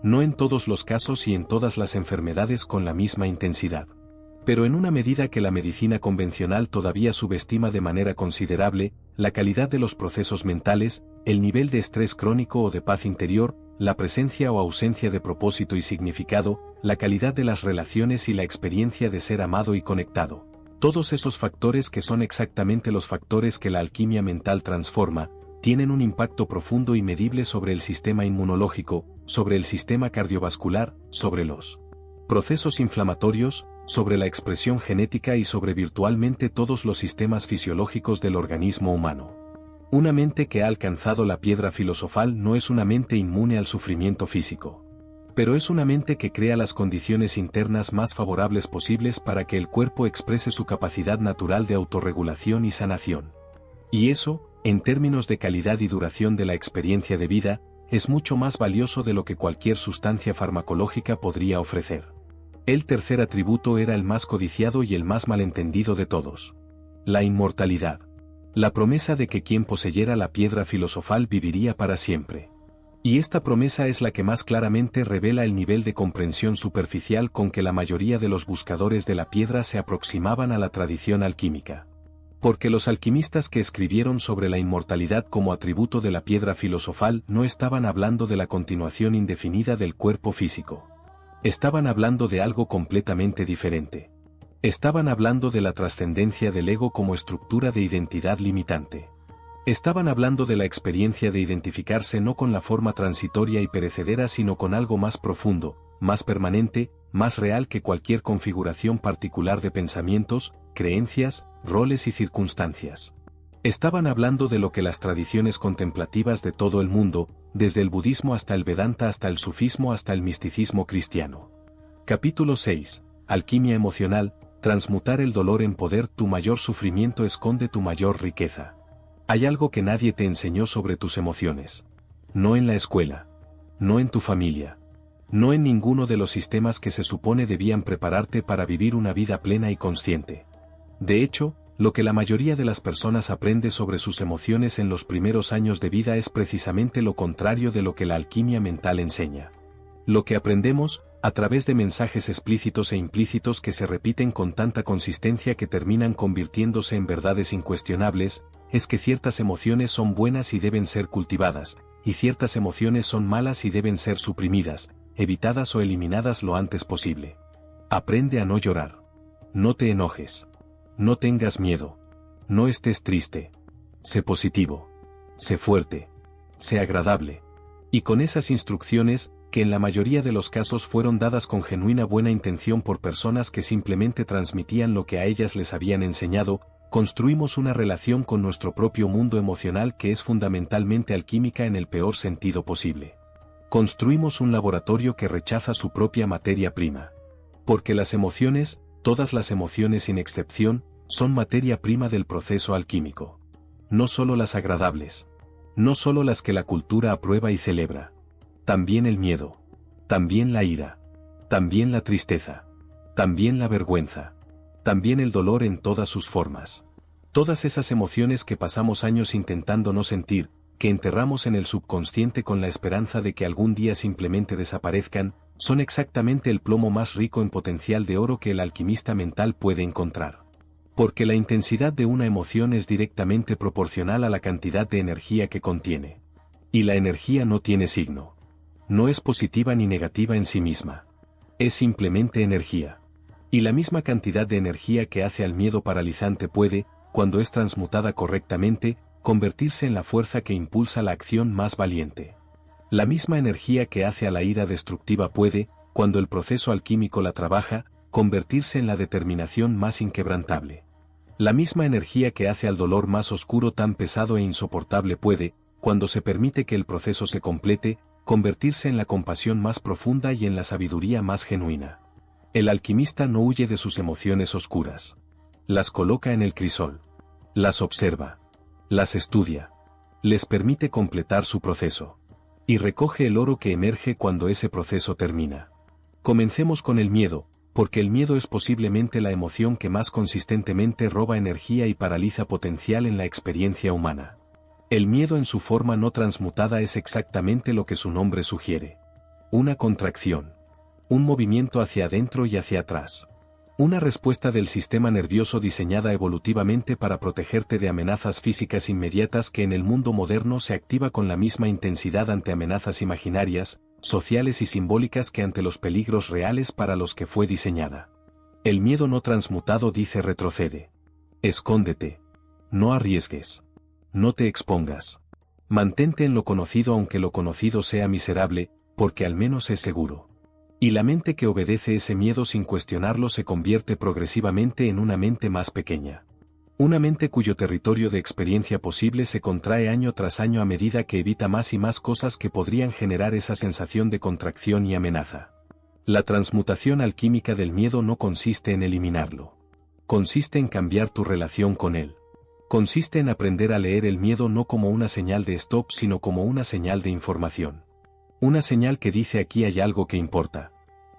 No en todos los casos y en todas las enfermedades con la misma intensidad. Pero en una medida que la medicina convencional todavía subestima de manera considerable, la calidad de los procesos mentales, el nivel de estrés crónico o de paz interior, la presencia o ausencia de propósito y significado, la calidad de las relaciones y la experiencia de ser amado y conectado. Todos esos factores que son exactamente los factores que la alquimia mental transforma, tienen un impacto profundo y medible sobre el sistema inmunológico, sobre el sistema cardiovascular, sobre los procesos inflamatorios, sobre la expresión genética y sobre virtualmente todos los sistemas fisiológicos del organismo humano. Una mente que ha alcanzado la piedra filosofal no es una mente inmune al sufrimiento físico. Pero es una mente que crea las condiciones internas más favorables posibles para que el cuerpo exprese su capacidad natural de autorregulación y sanación. Y eso, en términos de calidad y duración de la experiencia de vida, es mucho más valioso de lo que cualquier sustancia farmacológica podría ofrecer. El tercer atributo era el más codiciado y el más malentendido de todos. La inmortalidad. La promesa de que quien poseyera la piedra filosofal viviría para siempre. Y esta promesa es la que más claramente revela el nivel de comprensión superficial con que la mayoría de los buscadores de la piedra se aproximaban a la tradición alquímica. Porque los alquimistas que escribieron sobre la inmortalidad como atributo de la piedra filosofal no estaban hablando de la continuación indefinida del cuerpo físico. Estaban hablando de algo completamente diferente. Estaban hablando de la trascendencia del ego como estructura de identidad limitante. Estaban hablando de la experiencia de identificarse no con la forma transitoria y perecedera sino con algo más profundo, más permanente, más real que cualquier configuración particular de pensamientos, creencias, roles y circunstancias. Estaban hablando de lo que las tradiciones contemplativas de todo el mundo, desde el budismo hasta el Vedanta hasta el sufismo hasta el misticismo cristiano. Capítulo 6. Alquimia emocional, transmutar el dolor en poder. Tu mayor sufrimiento esconde tu mayor riqueza. Hay algo que nadie te enseñó sobre tus emociones. No en la escuela. No en tu familia. No en ninguno de los sistemas que se supone debían prepararte para vivir una vida plena y consciente. De hecho, lo que la mayoría de las personas aprende sobre sus emociones en los primeros años de vida es precisamente lo contrario de lo que la alquimia mental enseña. Lo que aprendemos, a través de mensajes explícitos e implícitos que se repiten con tanta consistencia que terminan convirtiéndose en verdades incuestionables, es que ciertas emociones son buenas y deben ser cultivadas, y ciertas emociones son malas y deben ser suprimidas, evitadas o eliminadas lo antes posible. Aprende a no llorar. No te enojes. No tengas miedo. No estés triste. Sé positivo. Sé fuerte. Sé agradable. Y con esas instrucciones, que en la mayoría de los casos fueron dadas con genuina buena intención por personas que simplemente transmitían lo que a ellas les habían enseñado, construimos una relación con nuestro propio mundo emocional que es fundamentalmente alquímica en el peor sentido posible. Construimos un laboratorio que rechaza su propia materia prima. Porque las emociones, todas las emociones sin excepción, son materia prima del proceso alquímico. No solo las agradables. No solo las que la cultura aprueba y celebra. También el miedo. También la ira. También la tristeza. También la vergüenza. También el dolor en todas sus formas. Todas esas emociones que pasamos años intentando no sentir, que enterramos en el subconsciente con la esperanza de que algún día simplemente desaparezcan, son exactamente el plomo más rico en potencial de oro que el alquimista mental puede encontrar. Porque la intensidad de una emoción es directamente proporcional a la cantidad de energía que contiene. Y la energía no tiene signo. No es positiva ni negativa en sí misma. Es simplemente energía. Y la misma cantidad de energía que hace al miedo paralizante puede, cuando es transmutada correctamente, convertirse en la fuerza que impulsa la acción más valiente. La misma energía que hace a la ira destructiva puede, cuando el proceso alquímico la trabaja, convertirse en la determinación más inquebrantable. La misma energía que hace al dolor más oscuro tan pesado e insoportable puede, cuando se permite que el proceso se complete, convertirse en la compasión más profunda y en la sabiduría más genuina. El alquimista no huye de sus emociones oscuras. Las coloca en el crisol. Las observa. Las estudia. Les permite completar su proceso. Y recoge el oro que emerge cuando ese proceso termina. Comencemos con el miedo, porque el miedo es posiblemente la emoción que más consistentemente roba energía y paraliza potencial en la experiencia humana. El miedo en su forma no transmutada es exactamente lo que su nombre sugiere. Una contracción. Un movimiento hacia adentro y hacia atrás. Una respuesta del sistema nervioso diseñada evolutivamente para protegerte de amenazas físicas inmediatas que en el mundo moderno se activa con la misma intensidad ante amenazas imaginarias, sociales y simbólicas que ante los peligros reales para los que fue diseñada. El miedo no transmutado dice retrocede. Escóndete. No arriesgues. No te expongas. Mantente en lo conocido aunque lo conocido sea miserable, porque al menos es seguro. Y la mente que obedece ese miedo sin cuestionarlo se convierte progresivamente en una mente más pequeña. Una mente cuyo territorio de experiencia posible se contrae año tras año a medida que evita más y más cosas que podrían generar esa sensación de contracción y amenaza. La transmutación alquímica del miedo no consiste en eliminarlo. Consiste en cambiar tu relación con él. Consiste en aprender a leer el miedo no como una señal de stop sino como una señal de información. Una señal que dice aquí hay algo que importa.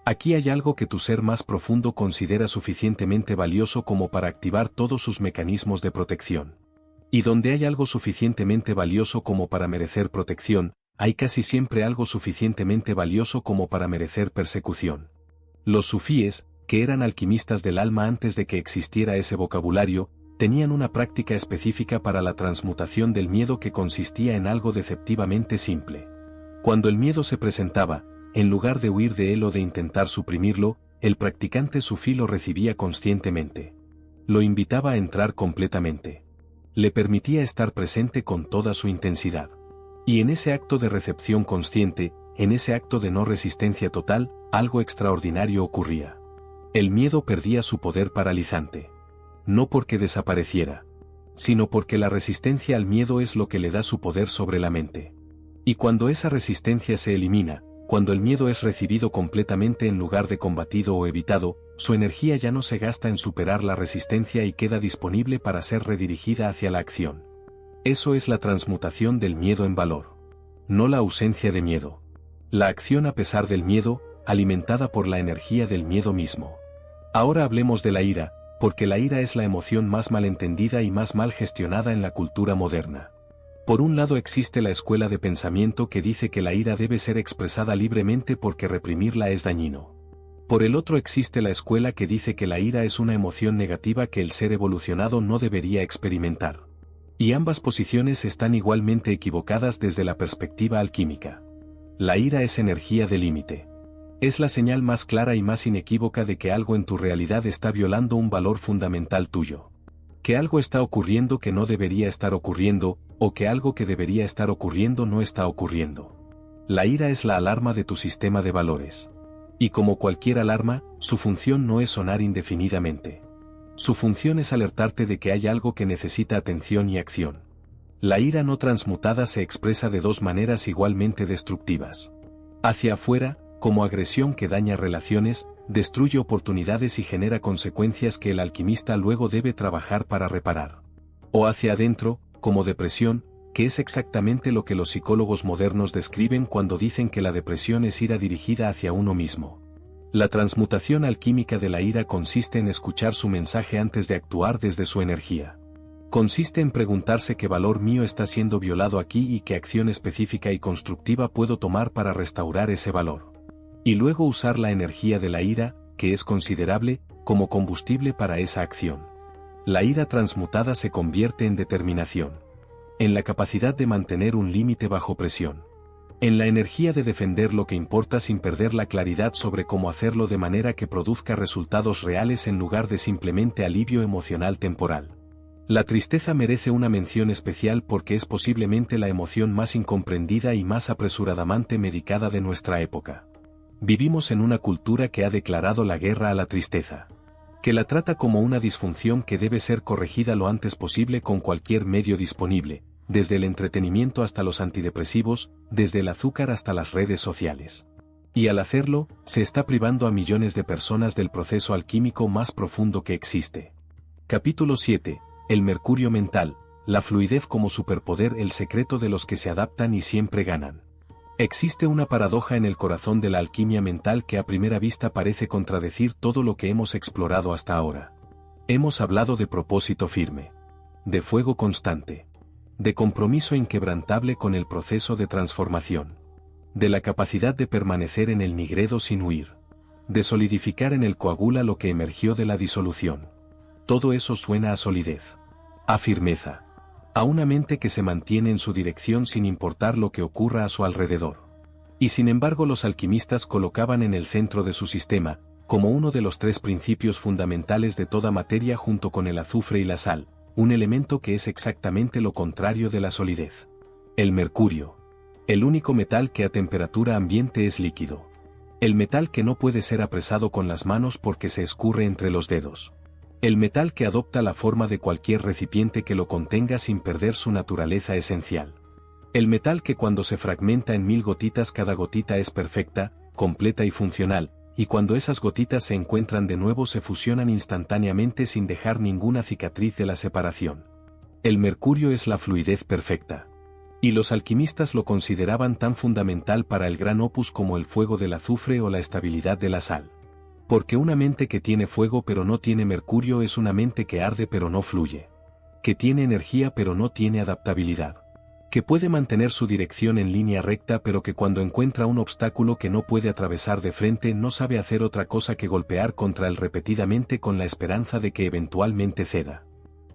Aquí hay algo que tu ser más profundo considera suficientemente valioso como para activar todos sus mecanismos de protección. Y donde hay algo suficientemente valioso como para merecer protección, hay casi siempre algo suficientemente valioso como para merecer persecución. Los sufíes, que eran alquimistas del alma antes de que existiera ese vocabulario, tenían una práctica específica para la transmutación del miedo que consistía en algo deceptivamente simple. Cuando el miedo se presentaba, en lugar de huir de él o de intentar suprimirlo, el practicante sufí lo recibía conscientemente. Lo invitaba a entrar completamente. Le permitía estar presente con toda su intensidad. Y en ese acto de recepción consciente, en ese acto de no resistencia total, algo extraordinario ocurría. El miedo perdía su poder paralizante. No porque desapareciera, sino porque la resistencia al miedo es lo que le da su poder sobre la mente. Y cuando esa resistencia se elimina, cuando el miedo es recibido completamente en lugar de combatido o evitado, su energía ya no se gasta en superar la resistencia y queda disponible para ser redirigida hacia la acción. Eso es la transmutación del miedo en valor. No la ausencia de miedo. La acción a pesar del miedo, alimentada por la energía del miedo mismo. Ahora hablemos de la ira, porque la ira es la emoción más malentendida y más mal gestionada en la cultura moderna. Por un lado existe la escuela de pensamiento que dice que la ira debe ser expresada libremente porque reprimirla es dañino. Por el otro existe la escuela que dice que la ira es una emoción negativa que el ser evolucionado no debería experimentar. Y ambas posiciones están igualmente equivocadas desde la perspectiva alquímica. La ira es energía de límite. Es la señal más clara y más inequívoca de que algo en tu realidad está violando un valor fundamental tuyo. Que algo está ocurriendo que no debería estar ocurriendo, o que algo que debería estar ocurriendo no está ocurriendo. La ira es la alarma de tu sistema de valores. Y como cualquier alarma, su función no es sonar indefinidamente. Su función es alertarte de que hay algo que necesita atención y acción. La ira no transmutada se expresa de dos maneras igualmente destructivas. Hacia afuera, como agresión que daña relaciones, destruye oportunidades y genera consecuencias que el alquimista luego debe trabajar para reparar. O hacia adentro, como depresión, que es exactamente lo que los psicólogos modernos describen cuando dicen que la depresión es ira dirigida hacia uno mismo. La transmutación alquímica de la ira consiste en escuchar su mensaje antes de actuar desde su energía. Consiste en preguntarse qué valor mío está siendo violado aquí y qué acción específica y constructiva puedo tomar para restaurar ese valor. Y luego usar la energía de la ira, que es considerable, como combustible para esa acción. La ira transmutada se convierte en determinación. En la capacidad de mantener un límite bajo presión. En la energía de defender lo que importa sin perder la claridad sobre cómo hacerlo de manera que produzca resultados reales en lugar de simplemente alivio emocional temporal. La tristeza merece una mención especial porque es posiblemente la emoción más incomprendida y más apresuradamente medicada de nuestra época. Vivimos en una cultura que ha declarado la guerra a la tristeza. Que la trata como una disfunción que debe ser corregida lo antes posible con cualquier medio disponible, desde el entretenimiento hasta los antidepresivos, desde el azúcar hasta las redes sociales. Y al hacerlo, se está privando a millones de personas del proceso alquímico más profundo que existe. Capítulo 7. El mercurio mental, la fluidez como superpoder, el secreto de los que se adaptan y siempre ganan. Existe una paradoja en el corazón de la alquimia mental que a primera vista parece contradecir todo lo que hemos explorado hasta ahora. Hemos hablado de propósito firme, de fuego constante, de compromiso inquebrantable con el proceso de transformación, de la capacidad de permanecer en el nigredo sin huir, de solidificar en el coagula lo que emergió de la disolución. Todo eso suena a solidez, a firmeza, a una mente que se mantiene en su dirección sin importar lo que ocurra a su alrededor. Y sin embargo los alquimistas colocaban en el centro de su sistema, como uno de los tres principios fundamentales de toda materia junto con el azufre y la sal, un elemento que es exactamente lo contrario de la solidez. El mercurio. El único metal que a temperatura ambiente es líquido. El metal que no puede ser apresado con las manos porque se escurre entre los dedos. El metal que adopta la forma de cualquier recipiente que lo contenga sin perder su naturaleza esencial. El metal que cuando se fragmenta en 1000 gotitas cada gotita es perfecta, completa y funcional, y cuando esas gotitas se encuentran de nuevo se fusionan instantáneamente sin dejar ninguna cicatriz de la separación. El mercurio es la fluidez perfecta. Y los alquimistas lo consideraban tan fundamental para el gran opus como el fuego del azufre o la estabilidad de la sal. Porque una mente que tiene fuego pero no tiene mercurio es una mente que arde pero no fluye. Que tiene energía pero no tiene adaptabilidad. Que puede mantener su dirección en línea recta pero que cuando encuentra un obstáculo que no puede atravesar de frente no sabe hacer otra cosa que golpear contra él repetidamente con la esperanza de que eventualmente ceda.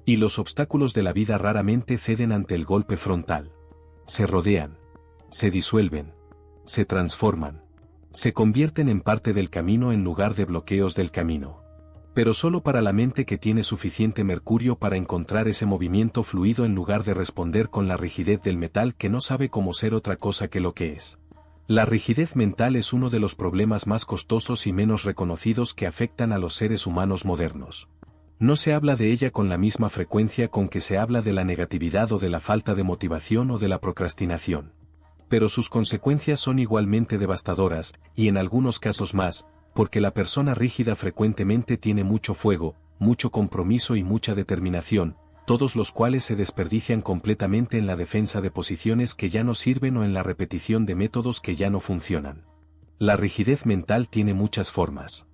Y los obstáculos de la vida raramente ceden ante el golpe frontal. Se rodean. Se disuelven. Se transforman. Se convierten en parte del camino en lugar de bloqueos del camino. Pero solo para la mente que tiene suficiente mercurio para encontrar ese movimiento fluido en lugar de responder con la rigidez del metal que no sabe cómo ser otra cosa que lo que es. La rigidez mental es uno de los problemas más costosos y menos reconocidos que afectan a los seres humanos modernos. No se habla de ella con la misma frecuencia con que se habla de la negatividad o de la falta de motivación o de la procrastinación. Pero sus consecuencias son igualmente devastadoras, y en algunos casos más, porque la persona rígida frecuentemente tiene mucho fuego, mucho compromiso y mucha determinación, todos los cuales se desperdician completamente en la defensa de posiciones que ya no sirven o en la repetición de métodos que ya no funcionan. La rigidez mental tiene muchas formas.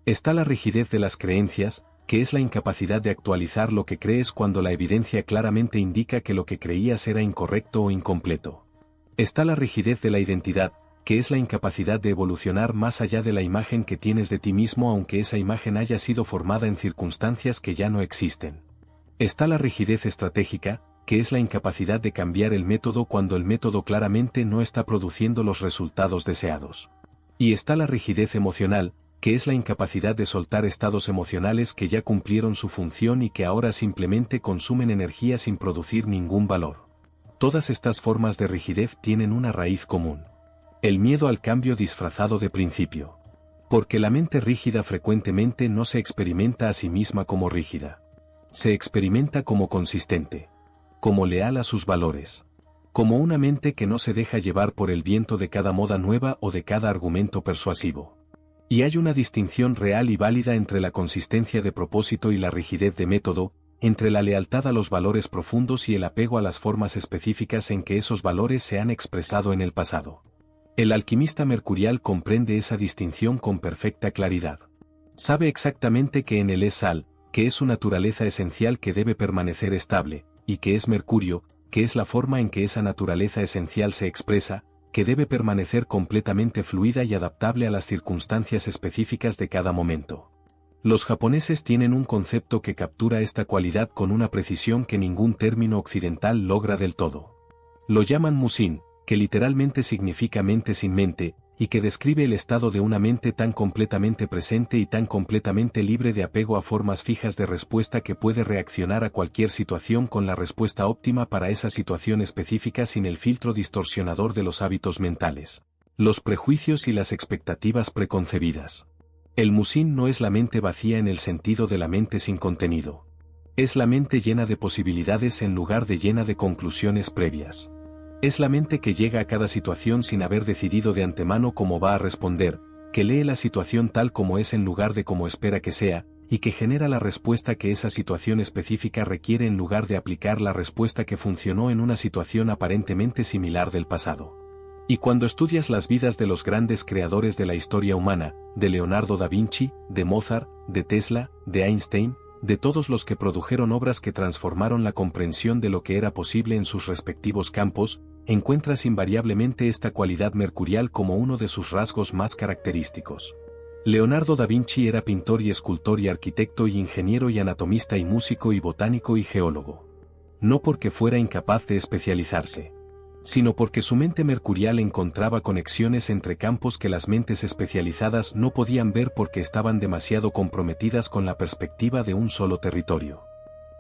Está la rigidez de las creencias, que es la incapacidad de actualizar lo que crees cuando la evidencia claramente indica que lo que creías era incorrecto o incompleto. Está la rigidez de la identidad, que es la incapacidad de evolucionar más allá de la imagen que tienes de ti mismo aunque esa imagen haya sido formada en circunstancias que ya no existen. Está la rigidez estratégica, que es la incapacidad de cambiar el método cuando el método claramente no está produciendo los resultados deseados. Y está la rigidez emocional, que es la incapacidad de soltar estados emocionales que ya cumplieron su función y que ahora simplemente consumen energía sin producir ningún valor. Todas estas formas de rigidez tienen una raíz común: el miedo al cambio disfrazado de principio. Porque la mente rígida frecuentemente no se experimenta a sí misma como rígida. Se experimenta como consistente, como leal a sus valores, como una mente que no se deja llevar por el viento de cada moda nueva o de cada argumento persuasivo. Y hay una distinción real y válida entre la consistencia de propósito y la rigidez de método, entre la lealtad a los valores profundos y el apego a las formas específicas en que esos valores se han expresado en el pasado. El alquimista mercurial comprende esa distinción con perfecta claridad. Sabe exactamente que en él es sal, que es su naturaleza esencial que debe permanecer estable, y que es mercurio, que es la forma en que esa naturaleza esencial se expresa, que debe permanecer completamente fluida y adaptable a las circunstancias específicas de cada momento. Los japoneses tienen un concepto que captura esta cualidad con una precisión que ningún término occidental logra del todo. Lo llaman musin, que literalmente significa mente sin mente, y que describe el estado de una mente tan completamente presente y tan completamente libre de apego a formas fijas de respuesta que puede reaccionar a cualquier situación con la respuesta óptima para esa situación específica sin el filtro distorsionador de los hábitos mentales, los prejuicios y las expectativas preconcebidas. El musin no es la mente vacía en el sentido de la mente sin contenido. Es la mente llena de posibilidades en lugar de llena de conclusiones previas. Es la mente que llega a cada situación sin haber decidido de antemano cómo va a responder, que lee la situación tal como es en lugar de como espera que sea, y que genera la respuesta que esa situación específica requiere en lugar de aplicar la respuesta que funcionó en una situación aparentemente similar del pasado. Y cuando estudias las vidas de los grandes creadores de la historia humana, de Leonardo da Vinci, de Mozart, de Tesla, de Einstein, de todos los que produjeron obras que transformaron la comprensión de lo que era posible en sus respectivos campos, encuentras invariablemente esta cualidad mercurial como uno de sus rasgos más característicos. Leonardo da Vinci era pintor y escultor y arquitecto y ingeniero y anatomista y músico y botánico y geólogo. No porque fuera incapaz de especializarse, sino porque su mente mercurial encontraba conexiones entre campos que las mentes especializadas no podían ver porque estaban demasiado comprometidas con la perspectiva de un solo territorio.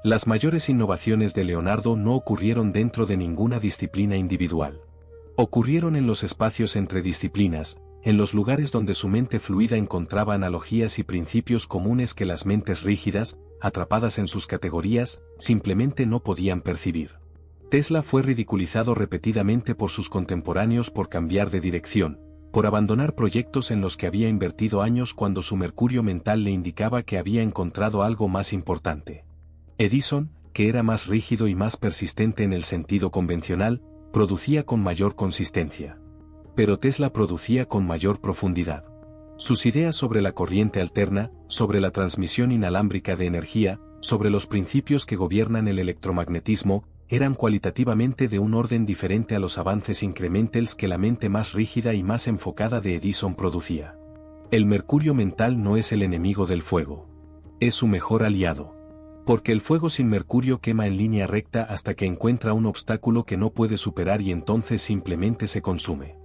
Las mayores innovaciones de Leonardo no ocurrieron dentro de ninguna disciplina individual. Ocurrieron en los espacios entre disciplinas, en los lugares donde su mente fluida encontraba analogías y principios comunes que las mentes rígidas, atrapadas en sus categorías, simplemente no podían percibir. Tesla fue ridiculizado repetidamente por sus contemporáneos por cambiar de dirección, por abandonar proyectos en los que había invertido años cuando su mercurio mental le indicaba que había encontrado algo más importante. Edison, que era más rígido y más persistente en el sentido convencional, producía con mayor consistencia. Pero Tesla producía con mayor profundidad. Sus ideas sobre la corriente alterna, sobre la transmisión inalámbrica de energía, sobre los principios que gobiernan el electromagnetismo, eran cualitativamente de un orden diferente a los avances incrementals que la mente más rígida y más enfocada de Edison producía. El mercurio mental no es el enemigo del fuego. Es su mejor aliado. Porque el fuego sin mercurio quema en línea recta hasta que encuentra un obstáculo que no puede superar y entonces simplemente se consume.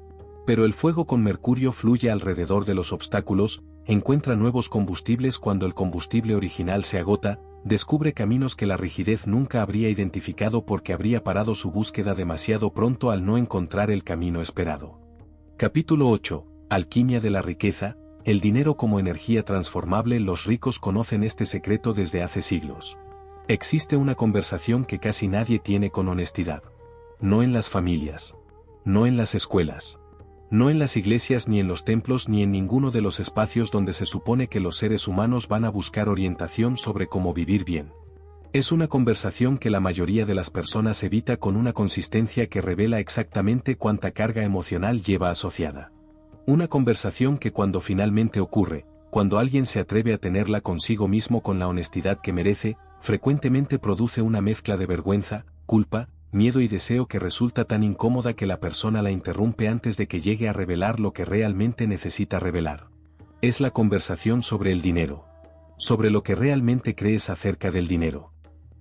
Pero el fuego con mercurio fluye alrededor de los obstáculos, encuentra nuevos combustibles cuando el combustible original se agota, descubre caminos que la rigidez nunca habría identificado porque habría parado su búsqueda demasiado pronto al no encontrar el camino esperado. Capítulo 8. Alquimia de la riqueza, el dinero como energía transformable. Los ricos conocen este secreto desde hace siglos. Existe una conversación que casi nadie tiene con honestidad. No en las familias. No en las escuelas. No en las iglesias ni en los templos ni en ninguno de los espacios donde se supone que los seres humanos van a buscar orientación sobre cómo vivir bien. Es una conversación que la mayoría de las personas evita con una consistencia que revela exactamente cuánta carga emocional lleva asociada. Una conversación que cuando finalmente ocurre, cuando alguien se atreve a tenerla consigo mismo con la honestidad que merece, frecuentemente produce una mezcla de vergüenza, culpa, miedo y deseo que resulta tan incómoda que la persona la interrumpe antes de que llegue a revelar lo que realmente necesita revelar. Es la conversación sobre el dinero. Sobre lo que realmente crees acerca del dinero.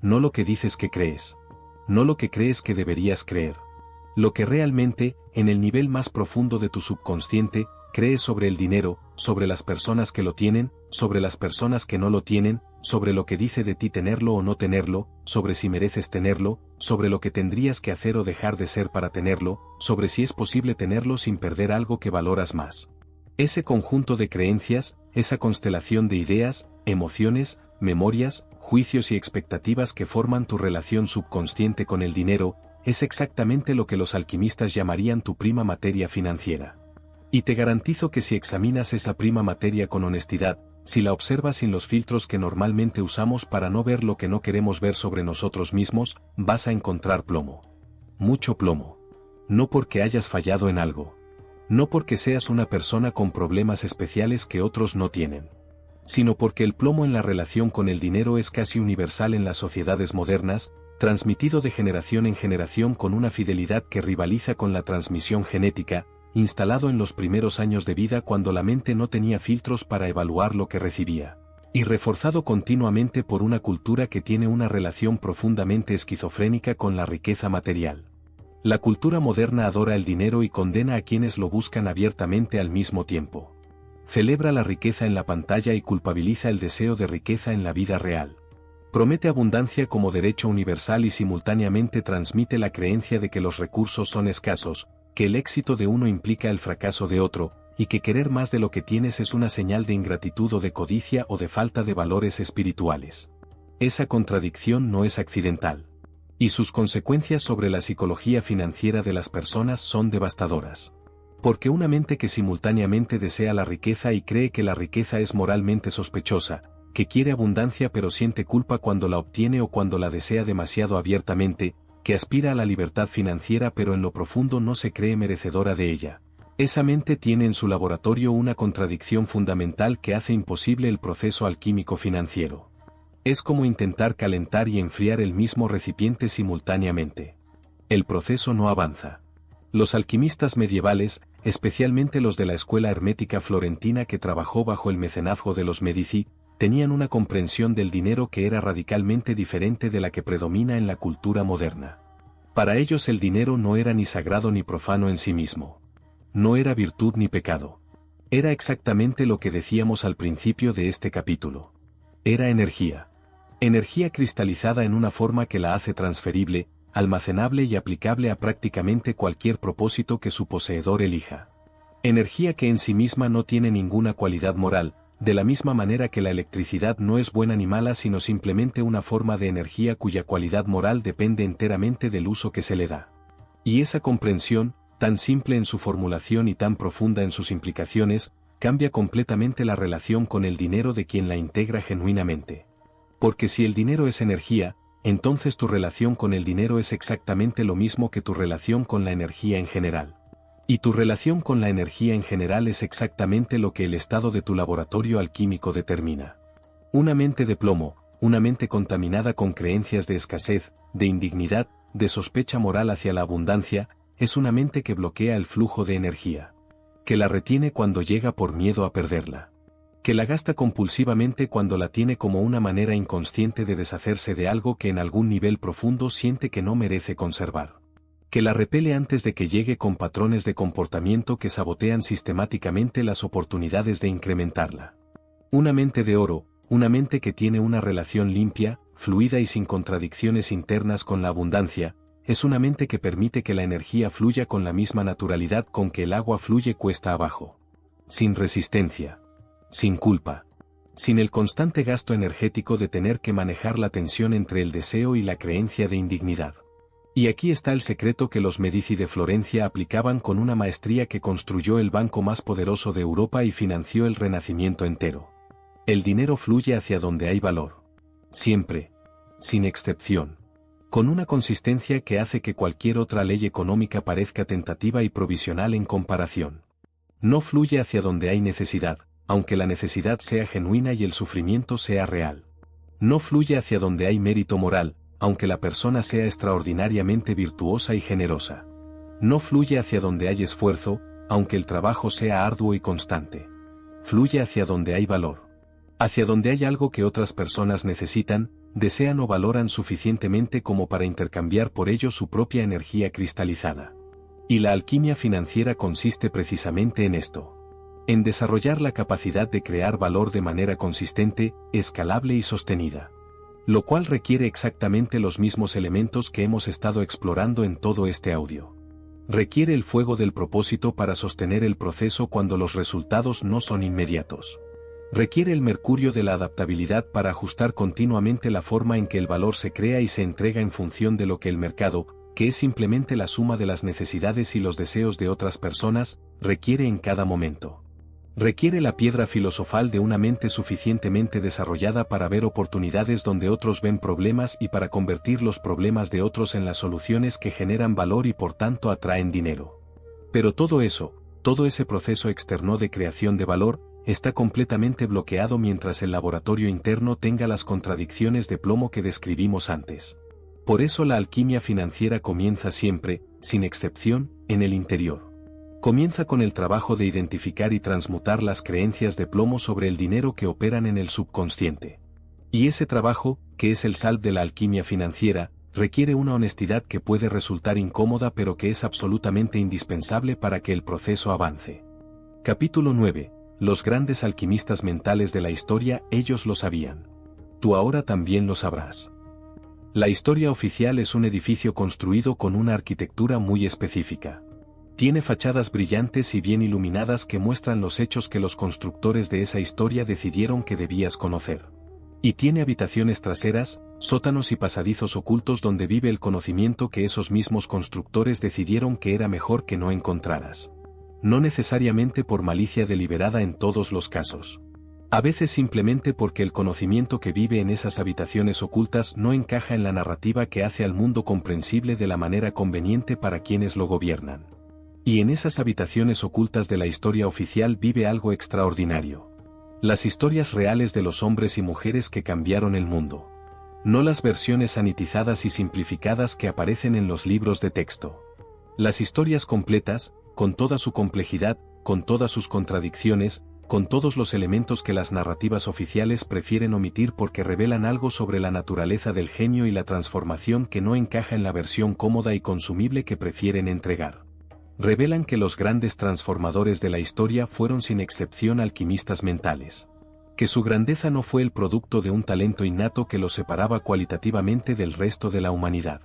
No lo que dices que crees. No lo que crees que deberías creer. Lo que realmente, en el nivel más profundo de tu subconsciente, crees sobre el dinero, sobre las personas que lo tienen, sobre las personas que no lo tienen, sobre lo que dice de ti tenerlo o no tenerlo, sobre si mereces tenerlo, sobre lo que tendrías que hacer o dejar de ser para tenerlo, sobre si es posible tenerlo sin perder algo que valoras más. Ese conjunto de creencias, esa constelación de ideas, emociones, memorias, juicios y expectativas que forman tu relación subconsciente con el dinero, es exactamente lo que los alquimistas llamarían tu prima materia financiera. Y te garantizo que si examinas esa prima materia con honestidad, si la observas sin los filtros que normalmente usamos para no ver lo que no queremos ver sobre nosotros mismos, vas a encontrar plomo. Mucho plomo. No porque hayas fallado en algo. No porque seas una persona con problemas especiales que otros no tienen. Sino porque el plomo en la relación con el dinero es casi universal en las sociedades modernas, transmitido de generación en generación con una fidelidad que rivaliza con la transmisión genética, instalado en los primeros años de vida cuando la mente no tenía filtros para evaluar lo que recibía, y reforzado continuamente por una cultura que tiene una relación profundamente esquizofrénica con la riqueza material. La cultura moderna adora el dinero y condena a quienes lo buscan abiertamente al mismo tiempo. Celebra la riqueza en la pantalla y culpabiliza el deseo de riqueza en la vida real. Promete abundancia como derecho universal y simultáneamente transmite la creencia de que los recursos son escasos, que el éxito de uno implica el fracaso de otro, y que querer más de lo que tienes es una señal de ingratitud o de codicia o de falta de valores espirituales. Esa contradicción no es accidental. Y sus consecuencias sobre la psicología financiera de las personas son devastadoras. Porque una mente que simultáneamente desea la riqueza y cree que la riqueza es moralmente sospechosa, que quiere abundancia pero siente culpa cuando la obtiene o cuando la desea demasiado abiertamente, que aspira a la libertad financiera pero en lo profundo no se cree merecedora de ella. Esa mente tiene en su laboratorio una contradicción fundamental que hace imposible el proceso alquímico financiero. Es como intentar calentar y enfriar el mismo recipiente simultáneamente. El proceso no avanza. Los alquimistas medievales, especialmente los de la escuela hermética florentina que trabajó bajo el mecenazgo de los Medici, tenían una comprensión del dinero que era radicalmente diferente de la que predomina en la cultura moderna. Para ellos el dinero no era ni sagrado ni profano en sí mismo. No era virtud ni pecado. Era exactamente lo que decíamos al principio de este capítulo. Era energía. Energía cristalizada en una forma que la hace transferible, almacenable y aplicable a prácticamente cualquier propósito que su poseedor elija. Energía que en sí misma no tiene ninguna cualidad moral, de la misma manera que la electricidad no es buena ni mala sino simplemente una forma de energía cuya cualidad moral depende enteramente del uso que se le da. Y esa comprensión, tan simple en su formulación y tan profunda en sus implicaciones, cambia completamente la relación con el dinero de quien la integra genuinamente. Porque si el dinero es energía, entonces tu relación con el dinero es exactamente lo mismo que tu relación con la energía en general. Y tu relación con la energía en general es exactamente lo que el estado de tu laboratorio alquímico determina. Una mente de plomo, una mente contaminada con creencias de escasez, de indignidad, de sospecha moral hacia la abundancia, es una mente que bloquea el flujo de energía. Que la retiene cuando llega por miedo a perderla. Que la gasta compulsivamente cuando la tiene como una manera inconsciente de deshacerse de algo que en algún nivel profundo siente que no merece conservar. Que la repele antes de que llegue con patrones de comportamiento que sabotean sistemáticamente las oportunidades de incrementarla. Una mente de oro, una mente que tiene una relación limpia, fluida y sin contradicciones internas con la abundancia, es una mente que permite que la energía fluya con la misma naturalidad con que el agua fluye cuesta abajo. Sin resistencia. Sin culpa. Sin el constante gasto energético de tener que manejar la tensión entre el deseo y la creencia de indignidad. Y aquí está el secreto que los Medici de Florencia aplicaban con una maestría que construyó el banco más poderoso de Europa y financió el Renacimiento entero. El dinero fluye hacia donde hay valor. Siempre. Sin excepción. Con una consistencia que hace que cualquier otra ley económica parezca tentativa y provisional en comparación. No fluye hacia donde hay necesidad, aunque la necesidad sea genuina y el sufrimiento sea real. No fluye hacia donde hay mérito moral, aunque la persona sea extraordinariamente virtuosa y generosa. No fluye hacia donde hay esfuerzo, aunque el trabajo sea arduo y constante. Fluye hacia donde hay valor. Hacia donde hay algo que otras personas necesitan, desean o valoran suficientemente como para intercambiar por ello su propia energía cristalizada. Y la alquimia financiera consiste precisamente en esto. En desarrollar la capacidad de crear valor de manera consistente, escalable y sostenida. Lo cual requiere exactamente los mismos elementos que hemos estado explorando en todo este audio. Requiere el fuego del propósito para sostener el proceso cuando los resultados no son inmediatos. Requiere el mercurio de la adaptabilidad para ajustar continuamente la forma en que el valor se crea y se entrega en función de lo que el mercado, que es simplemente la suma de las necesidades y los deseos de otras personas, requiere en cada momento. Requiere la piedra filosofal de una mente suficientemente desarrollada para ver oportunidades donde otros ven problemas y para convertir los problemas de otros en las soluciones que generan valor y por tanto atraen dinero. Pero todo ese proceso externo de creación de valor, está completamente bloqueado mientras el laboratorio interno tenga las contradicciones de plomo que describimos antes. Por eso la alquimia financiera comienza siempre, sin excepción, en el interior. Comienza con el trabajo de identificar y transmutar las creencias de plomo sobre el dinero que operan en el subconsciente. Y ese trabajo, que es el sal de la alquimia financiera, requiere una honestidad que puede resultar incómoda pero que es absolutamente indispensable para que el proceso avance. Capítulo 9. Los grandes alquimistas mentales de la historia, ellos lo sabían. Tú ahora también lo sabrás. La historia oficial es un edificio construido con una arquitectura muy específica. Tiene fachadas brillantes y bien iluminadas que muestran los hechos que los constructores de esa historia decidieron que debías conocer. Y tiene habitaciones traseras, sótanos y pasadizos ocultos donde vive el conocimiento que esos mismos constructores decidieron que era mejor que no encontraras. No necesariamente por malicia deliberada en todos los casos. A veces simplemente porque el conocimiento que vive en esas habitaciones ocultas no encaja en la narrativa que hace al mundo comprensible de la manera conveniente para quienes lo gobiernan. Y en esas habitaciones ocultas de la historia oficial vive algo extraordinario. Las historias reales de los hombres y mujeres que cambiaron el mundo. No las versiones sanitizadas y simplificadas que aparecen en los libros de texto. Las historias completas, con toda su complejidad, con todas sus contradicciones, con todos los elementos que las narrativas oficiales prefieren omitir porque revelan algo sobre la naturaleza del genio y la transformación que no encaja en la versión cómoda y consumible que prefieren entregar. Revelan que los grandes transformadores de la historia fueron sin excepción alquimistas mentales. Que su grandeza no fue el producto de un talento innato que los separaba cualitativamente del resto de la humanidad.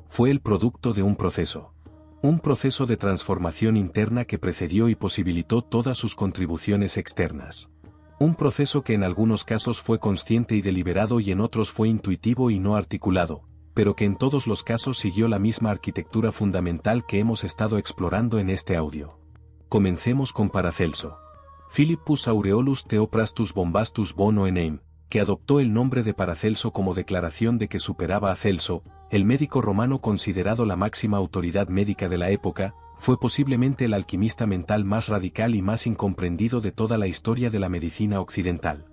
Fue el producto de un proceso. Un proceso de transformación interna que precedió y posibilitó todas sus contribuciones externas. Un proceso que en algunos casos fue consciente y deliberado y en otros fue intuitivo y no articulado, pero que en todos los casos siguió la misma arquitectura fundamental que hemos estado explorando en este audio. Comencemos con Paracelso. Philippus Aureolus Theophrastus Bombastus Bono Enem, que adoptó el nombre de Paracelso como declaración de que superaba a Celso, el médico romano considerado la máxima autoridad médica de la época, fue posiblemente el alquimista mental más radical y más incomprendido de toda la historia de la medicina occidental.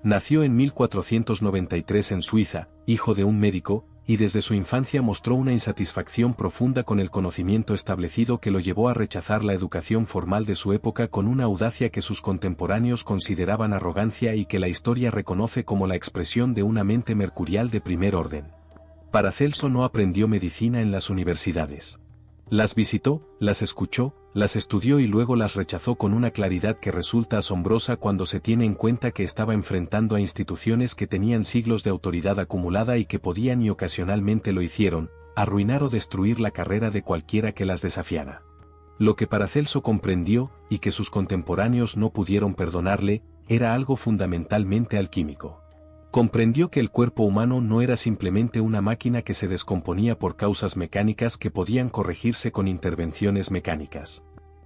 Nació en 1493 en Suiza, hijo de un médico, y desde su infancia mostró una insatisfacción profunda con el conocimiento establecido que lo llevó a rechazar la educación formal de su época con una audacia que sus contemporáneos consideraban arrogancia y que la historia reconoce como la expresión de una mente mercurial de primer orden. Paracelso no aprendió medicina en las universidades. Las visitó, las escuchó, las estudió y luego las rechazó con una claridad que resulta asombrosa cuando se tiene en cuenta que estaba enfrentando a instituciones que tenían siglos de autoridad acumulada y que podían y ocasionalmente lo hicieron, arruinar o destruir la carrera de cualquiera que las desafiara. Lo que Paracelso comprendió, y que sus contemporáneos no pudieron perdonarle, era algo fundamentalmente alquímico. Comprendió que el cuerpo humano no era simplemente una máquina que se descomponía por causas mecánicas que podían corregirse con intervenciones mecánicas.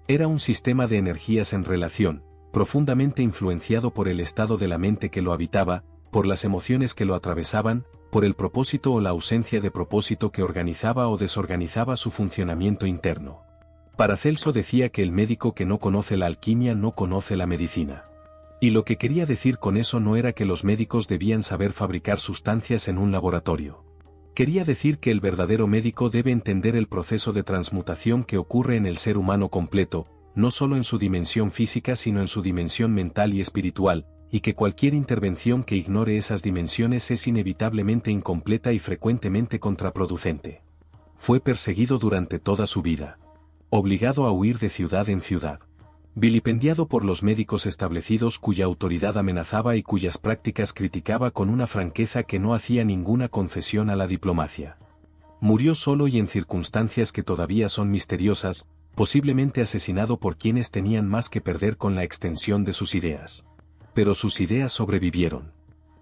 Era un sistema de energías en relación, profundamente influenciado por el estado de la mente que lo habitaba, por las emociones que lo atravesaban, por el propósito o la ausencia de propósito que organizaba o desorganizaba su funcionamiento interno. Paracelso decía que el médico que no conoce la alquimia no conoce la medicina. Y lo que quería decir con eso no era que los médicos debían saber fabricar sustancias en un laboratorio. Quería decir que el verdadero médico debe entender el proceso de transmutación que ocurre en el ser humano completo, no solo en su dimensión física sino en su dimensión mental y espiritual, y que cualquier intervención que ignore esas dimensiones es inevitablemente incompleta y frecuentemente contraproducente. Fue perseguido durante toda su vida. obligado a huir de ciudad en ciudad. Vilipendiado por los médicos establecidos cuya autoridad amenazaba y cuyas prácticas criticaba con una franqueza que no hacía ninguna concesión a la diplomacia. Murió solo y en circunstancias que todavía son misteriosas, posiblemente asesinado por quienes tenían más que perder con la extensión de sus ideas. Pero sus ideas sobrevivieron.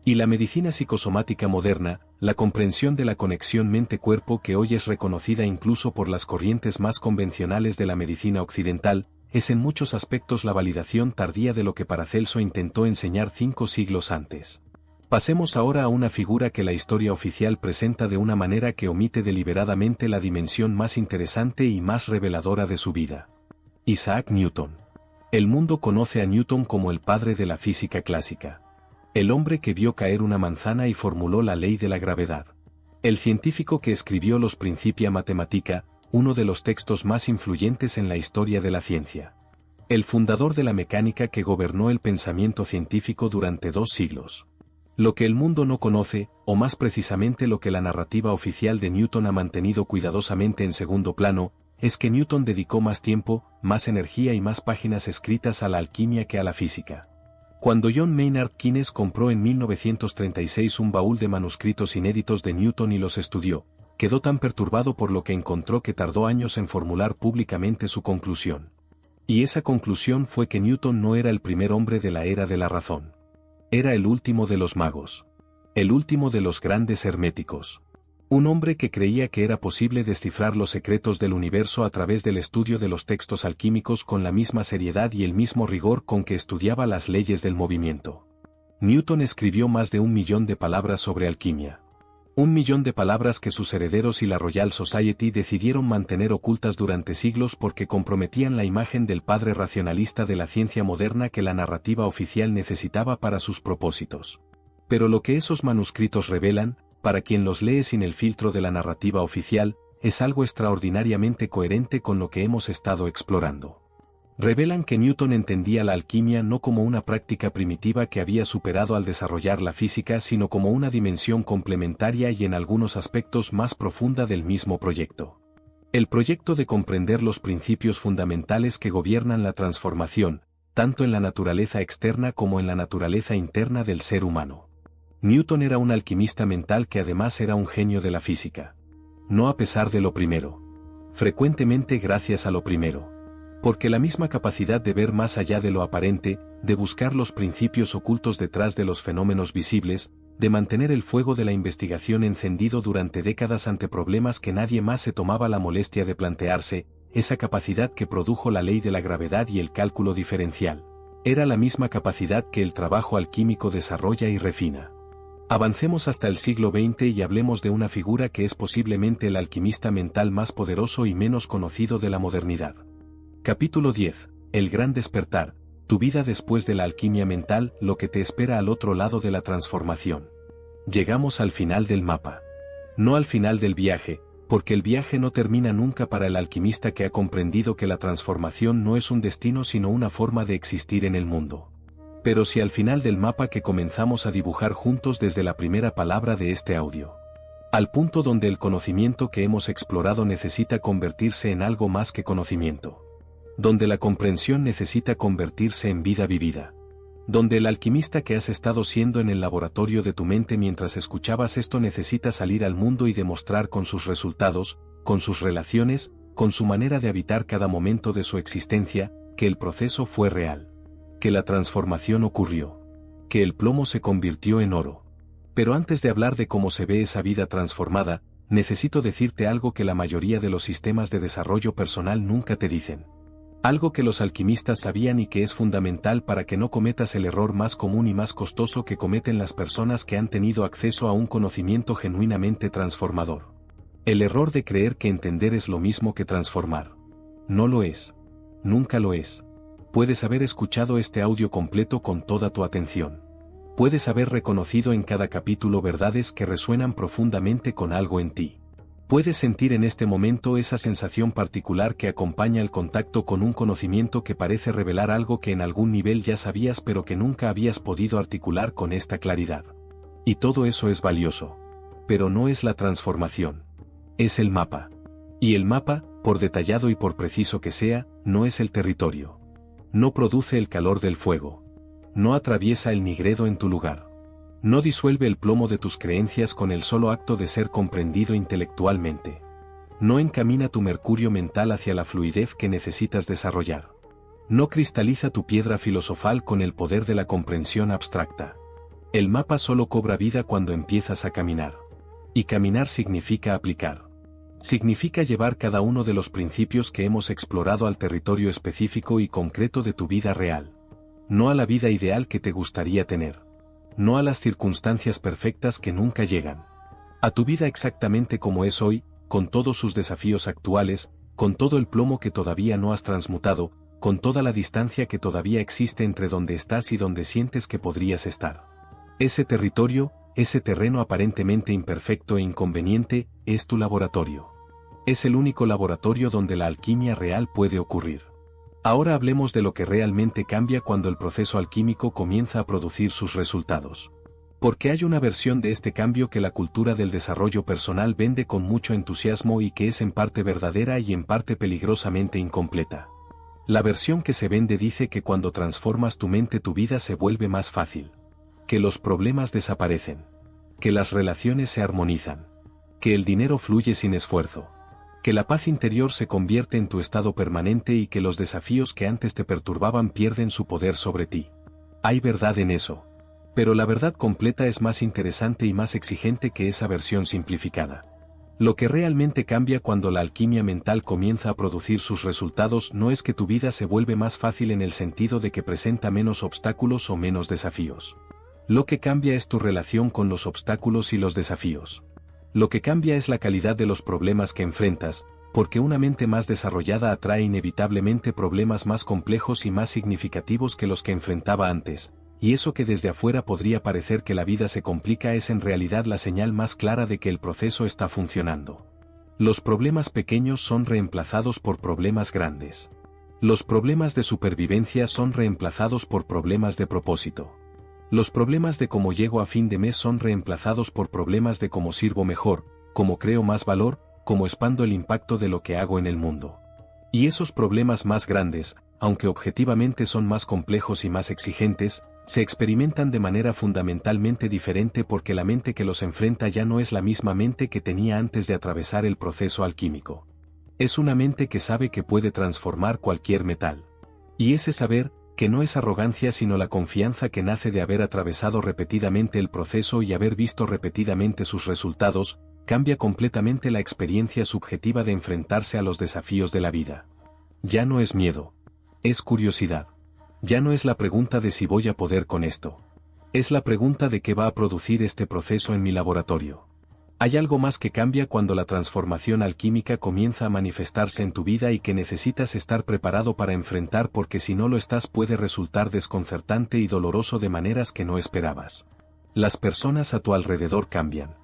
Y la medicina psicosomática moderna, la comprensión de la conexión mente-cuerpo que hoy es reconocida incluso por las corrientes más convencionales de la medicina occidental, es en muchos aspectos la validación tardía de lo que Paracelso intentó enseñar 5 siglos antes. Pasemos ahora a una figura que la historia oficial presenta de una manera que omite deliberadamente la dimensión más interesante y más reveladora de su vida. Isaac Newton. El mundo conoce a Newton como el padre de la física clásica. El hombre que vio caer una manzana y formuló la ley de la gravedad. El científico que escribió los Principia Mathematica, uno de los textos más influyentes en la historia de la ciencia. El fundador de la mecánica que gobernó el pensamiento científico durante 2 siglos. Lo que el mundo no conoce, o más precisamente lo que la narrativa oficial de Newton ha mantenido cuidadosamente en segundo plano, es que Newton dedicó más tiempo, más energía y más páginas escritas a la alquimia que a la física. Cuando John Maynard Keynes compró en 1936 un baúl de manuscritos inéditos de Newton y los estudió, quedó tan perturbado por lo que encontró que tardó años en formular públicamente su conclusión. Y esa conclusión fue que Newton no era el primer hombre de la era de la razón. Era el último de los magos. El último de los grandes herméticos. Un hombre que creía que era posible descifrar los secretos del universo a través del estudio de los textos alquímicos con la misma seriedad y el mismo rigor con que estudiaba las leyes del movimiento. Newton escribió más de 1 millón de palabras sobre alquimia. 1 millón de palabras que sus herederos y la Royal Society decidieron mantener ocultas durante siglos porque comprometían la imagen del padre racionalista de la ciencia moderna que la narrativa oficial necesitaba para sus propósitos. Pero lo que esos manuscritos revelan, para quien los lee sin el filtro de la narrativa oficial, es algo extraordinariamente coherente con lo que hemos estado explorando. Revelan que Newton entendía la alquimia no como una práctica primitiva que había superado al desarrollar la física, sino como una dimensión complementaria y en algunos aspectos más profunda del mismo proyecto. El proyecto de comprender los principios fundamentales que gobiernan la transformación, tanto en la naturaleza externa como en la naturaleza interna del ser humano. Newton era un alquimista mental que además era un genio de la física. No a pesar de lo primero. Frecuentemente gracias a lo primero. Porque la misma capacidad de ver más allá de lo aparente, de buscar los principios ocultos detrás de los fenómenos visibles, de mantener el fuego de la investigación encendido durante décadas ante problemas que nadie más se tomaba la molestia de plantearse, esa capacidad que produjo la ley de la gravedad y el cálculo diferencial, era la misma capacidad que el trabajo alquímico desarrolla y refina. Avancemos hasta el siglo XX y hablemos de una figura que es posiblemente el alquimista mental más poderoso y menos conocido de la modernidad. Capítulo 10. El gran despertar, tu vida después de la alquimia mental, lo que te espera al otro lado de la transformación. Llegamos al final del mapa. No al final del viaje, porque el viaje no termina nunca para el alquimista que ha comprendido que la transformación no es un destino sino una forma de existir en el mundo. Pero sí al final del mapa que comenzamos a dibujar juntos desde la primera palabra de este audio. Al punto donde el conocimiento que hemos explorado necesita convertirse en algo más que conocimiento. Donde la comprensión necesita convertirse en vida vivida. Donde el alquimista que has estado siendo en el laboratorio de tu mente mientras escuchabas esto necesita salir al mundo y demostrar con sus resultados, con sus relaciones, con su manera de habitar cada momento de su existencia, que el proceso fue real. Que la transformación ocurrió. Que el plomo se convirtió en oro. Pero antes de hablar de cómo se ve esa vida transformada, necesito decirte algo que la mayoría de los sistemas de desarrollo personal nunca te dicen. Algo que los alquimistas sabían y que es fundamental para que no cometas el error más común y más costoso que cometen las personas que han tenido acceso a un conocimiento genuinamente transformador. El error de creer que entender es lo mismo que transformar. No lo es. Nunca lo es. Puedes haber escuchado este audio completo con toda tu atención. Puedes haber reconocido en cada capítulo verdades que resuenan profundamente con algo en ti. Puedes sentir en este momento esa sensación particular que acompaña el contacto con un conocimiento que parece revelar algo que en algún nivel ya sabías pero que nunca habías podido articular con esta claridad. Y todo eso es valioso. Pero no es la transformación. Es el mapa. Y el mapa, por detallado y por preciso que sea, no es el territorio. No produce el calor del fuego. No atraviesa el nigredo en tu lugar. No disuelve el plomo de tus creencias con el solo acto de ser comprendido intelectualmente. No encamina tu mercurio mental hacia la fluidez que necesitas desarrollar. No cristaliza tu piedra filosofal con el poder de la comprensión abstracta. El mapa solo cobra vida cuando empiezas a caminar. Y caminar significa aplicar. Significa llevar cada uno de los principios que hemos explorado al territorio específico y concreto de tu vida real. No a la vida ideal que te gustaría tener. No a las circunstancias perfectas que nunca llegan. A tu vida exactamente como es hoy, con todos sus desafíos actuales, con todo el plomo que todavía no has transmutado, con toda la distancia que todavía existe entre donde estás y donde sientes que podrías estar. Ese territorio, ese terreno aparentemente imperfecto e inconveniente, es tu laboratorio. Es el único laboratorio donde la alquimia real puede ocurrir. Ahora hablemos de lo que realmente cambia cuando el proceso alquímico comienza a producir sus resultados. Porque hay una versión de este cambio que la cultura del desarrollo personal vende con mucho entusiasmo y que es en parte verdadera y en parte peligrosamente incompleta. La versión que se vende dice que cuando transformas tu mente tu vida se vuelve más fácil. Que los problemas desaparecen. Que las relaciones se armonizan. Que el dinero fluye sin esfuerzo. Que la paz interior se convierte en tu estado permanente y que los desafíos que antes te perturbaban pierden su poder sobre ti. Hay verdad en eso. Pero la verdad completa es más interesante y más exigente que esa versión simplificada. Lo que realmente cambia cuando la alquimia mental comienza a producir sus resultados no es que tu vida se vuelve más fácil en el sentido de que presenta menos obstáculos o menos desafíos. Lo que cambia es tu relación con los obstáculos y los desafíos. Lo que cambia es la calidad de los problemas que enfrentas, porque una mente más desarrollada atrae inevitablemente problemas más complejos y más significativos que los que enfrentaba antes, y eso que desde afuera podría parecer que la vida se complica es en realidad la señal más clara de que el proceso está funcionando. Los problemas pequeños son reemplazados por problemas grandes. Los problemas de supervivencia son reemplazados por problemas de propósito. Los problemas de cómo llego a fin de mes son reemplazados por problemas de cómo sirvo mejor, cómo creo más valor, cómo expando el impacto de lo que hago en el mundo. Y esos problemas más grandes, aunque objetivamente son más complejos y más exigentes, se experimentan de manera fundamentalmente diferente porque la mente que los enfrenta ya no es la misma mente que tenía antes de atravesar el proceso alquímico. Es una mente que sabe que puede transformar cualquier metal. Y ese saber, que no es arrogancia sino la confianza que nace de haber atravesado repetidamente el proceso y haber visto repetidamente sus resultados, cambia completamente la experiencia subjetiva de enfrentarse a los desafíos de la vida. Ya no es miedo. Es curiosidad. Ya no es la pregunta de si voy a poder con esto. Es la pregunta de qué va a producir este proceso en mi laboratorio. Hay algo más que cambia cuando la transformación alquímica comienza a manifestarse en tu vida y que necesitas estar preparado para enfrentar porque si no lo estás puede resultar desconcertante y doloroso de maneras que no esperabas. Las personas a tu alrededor cambian.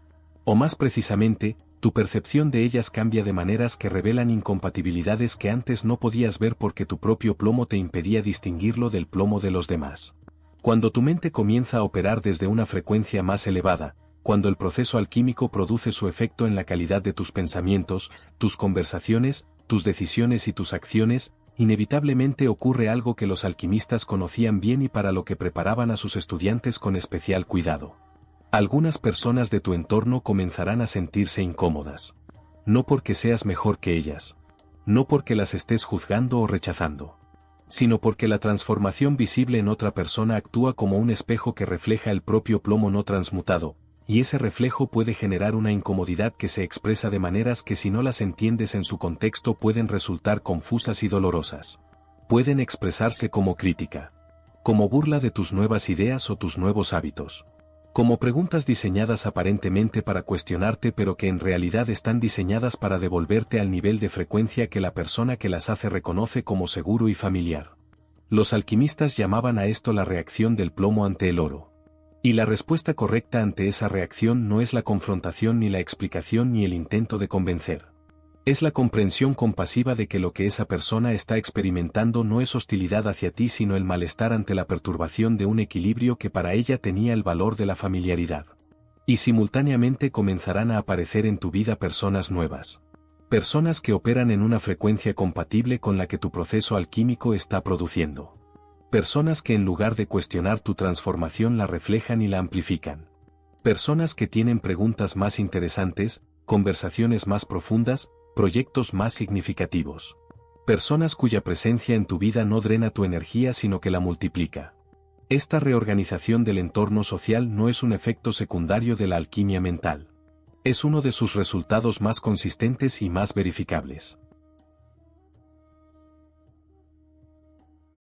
O más precisamente, tu percepción de ellas cambia de maneras que revelan incompatibilidades que antes no podías ver porque tu propio plomo te impedía distinguirlo del plomo de los demás. Cuando tu mente comienza a operar desde una frecuencia más elevada, cuando el proceso alquímico produce su efecto en la calidad de tus pensamientos, tus conversaciones, tus decisiones y tus acciones, inevitablemente ocurre algo que los alquimistas conocían bien y para lo que preparaban a sus estudiantes con especial cuidado. Algunas personas de tu entorno comenzarán a sentirse incómodas. No porque seas mejor que ellas. No porque las estés juzgando o rechazando. Sino porque la transformación visible en otra persona actúa como un espejo que refleja el propio plomo no transmutado, y ese reflejo puede generar una incomodidad que se expresa de maneras que si no las entiendes en su contexto pueden resultar confusas y dolorosas. Pueden expresarse como crítica. Como burla de tus nuevas ideas o tus nuevos hábitos. Como preguntas diseñadas aparentemente para cuestionarte pero que en realidad están diseñadas para devolverte al nivel de frecuencia que la persona que las hace reconoce como seguro y familiar. Los alquimistas llamaban a esto la reacción del plomo ante el oro. Y la respuesta correcta ante esa reacción no es la confrontación ni la explicación ni el intento de convencer. Es la comprensión compasiva de que lo que esa persona está experimentando no es hostilidad hacia ti sino el malestar ante la perturbación de un equilibrio que para ella tenía el valor de la familiaridad. Y simultáneamente comenzarán a aparecer en tu vida personas nuevas. Personas que operan en una frecuencia compatible con la que tu proceso alquímico está produciendo. Personas que en lugar de cuestionar tu transformación la reflejan y la amplifican. Personas que tienen preguntas más interesantes, conversaciones más profundas, proyectos más significativos. Personas cuya presencia en tu vida no drena tu energía sino que la multiplica. Esta reorganización del entorno social no es un efecto secundario de la alquimia mental. Es uno de sus resultados más consistentes y más verificables.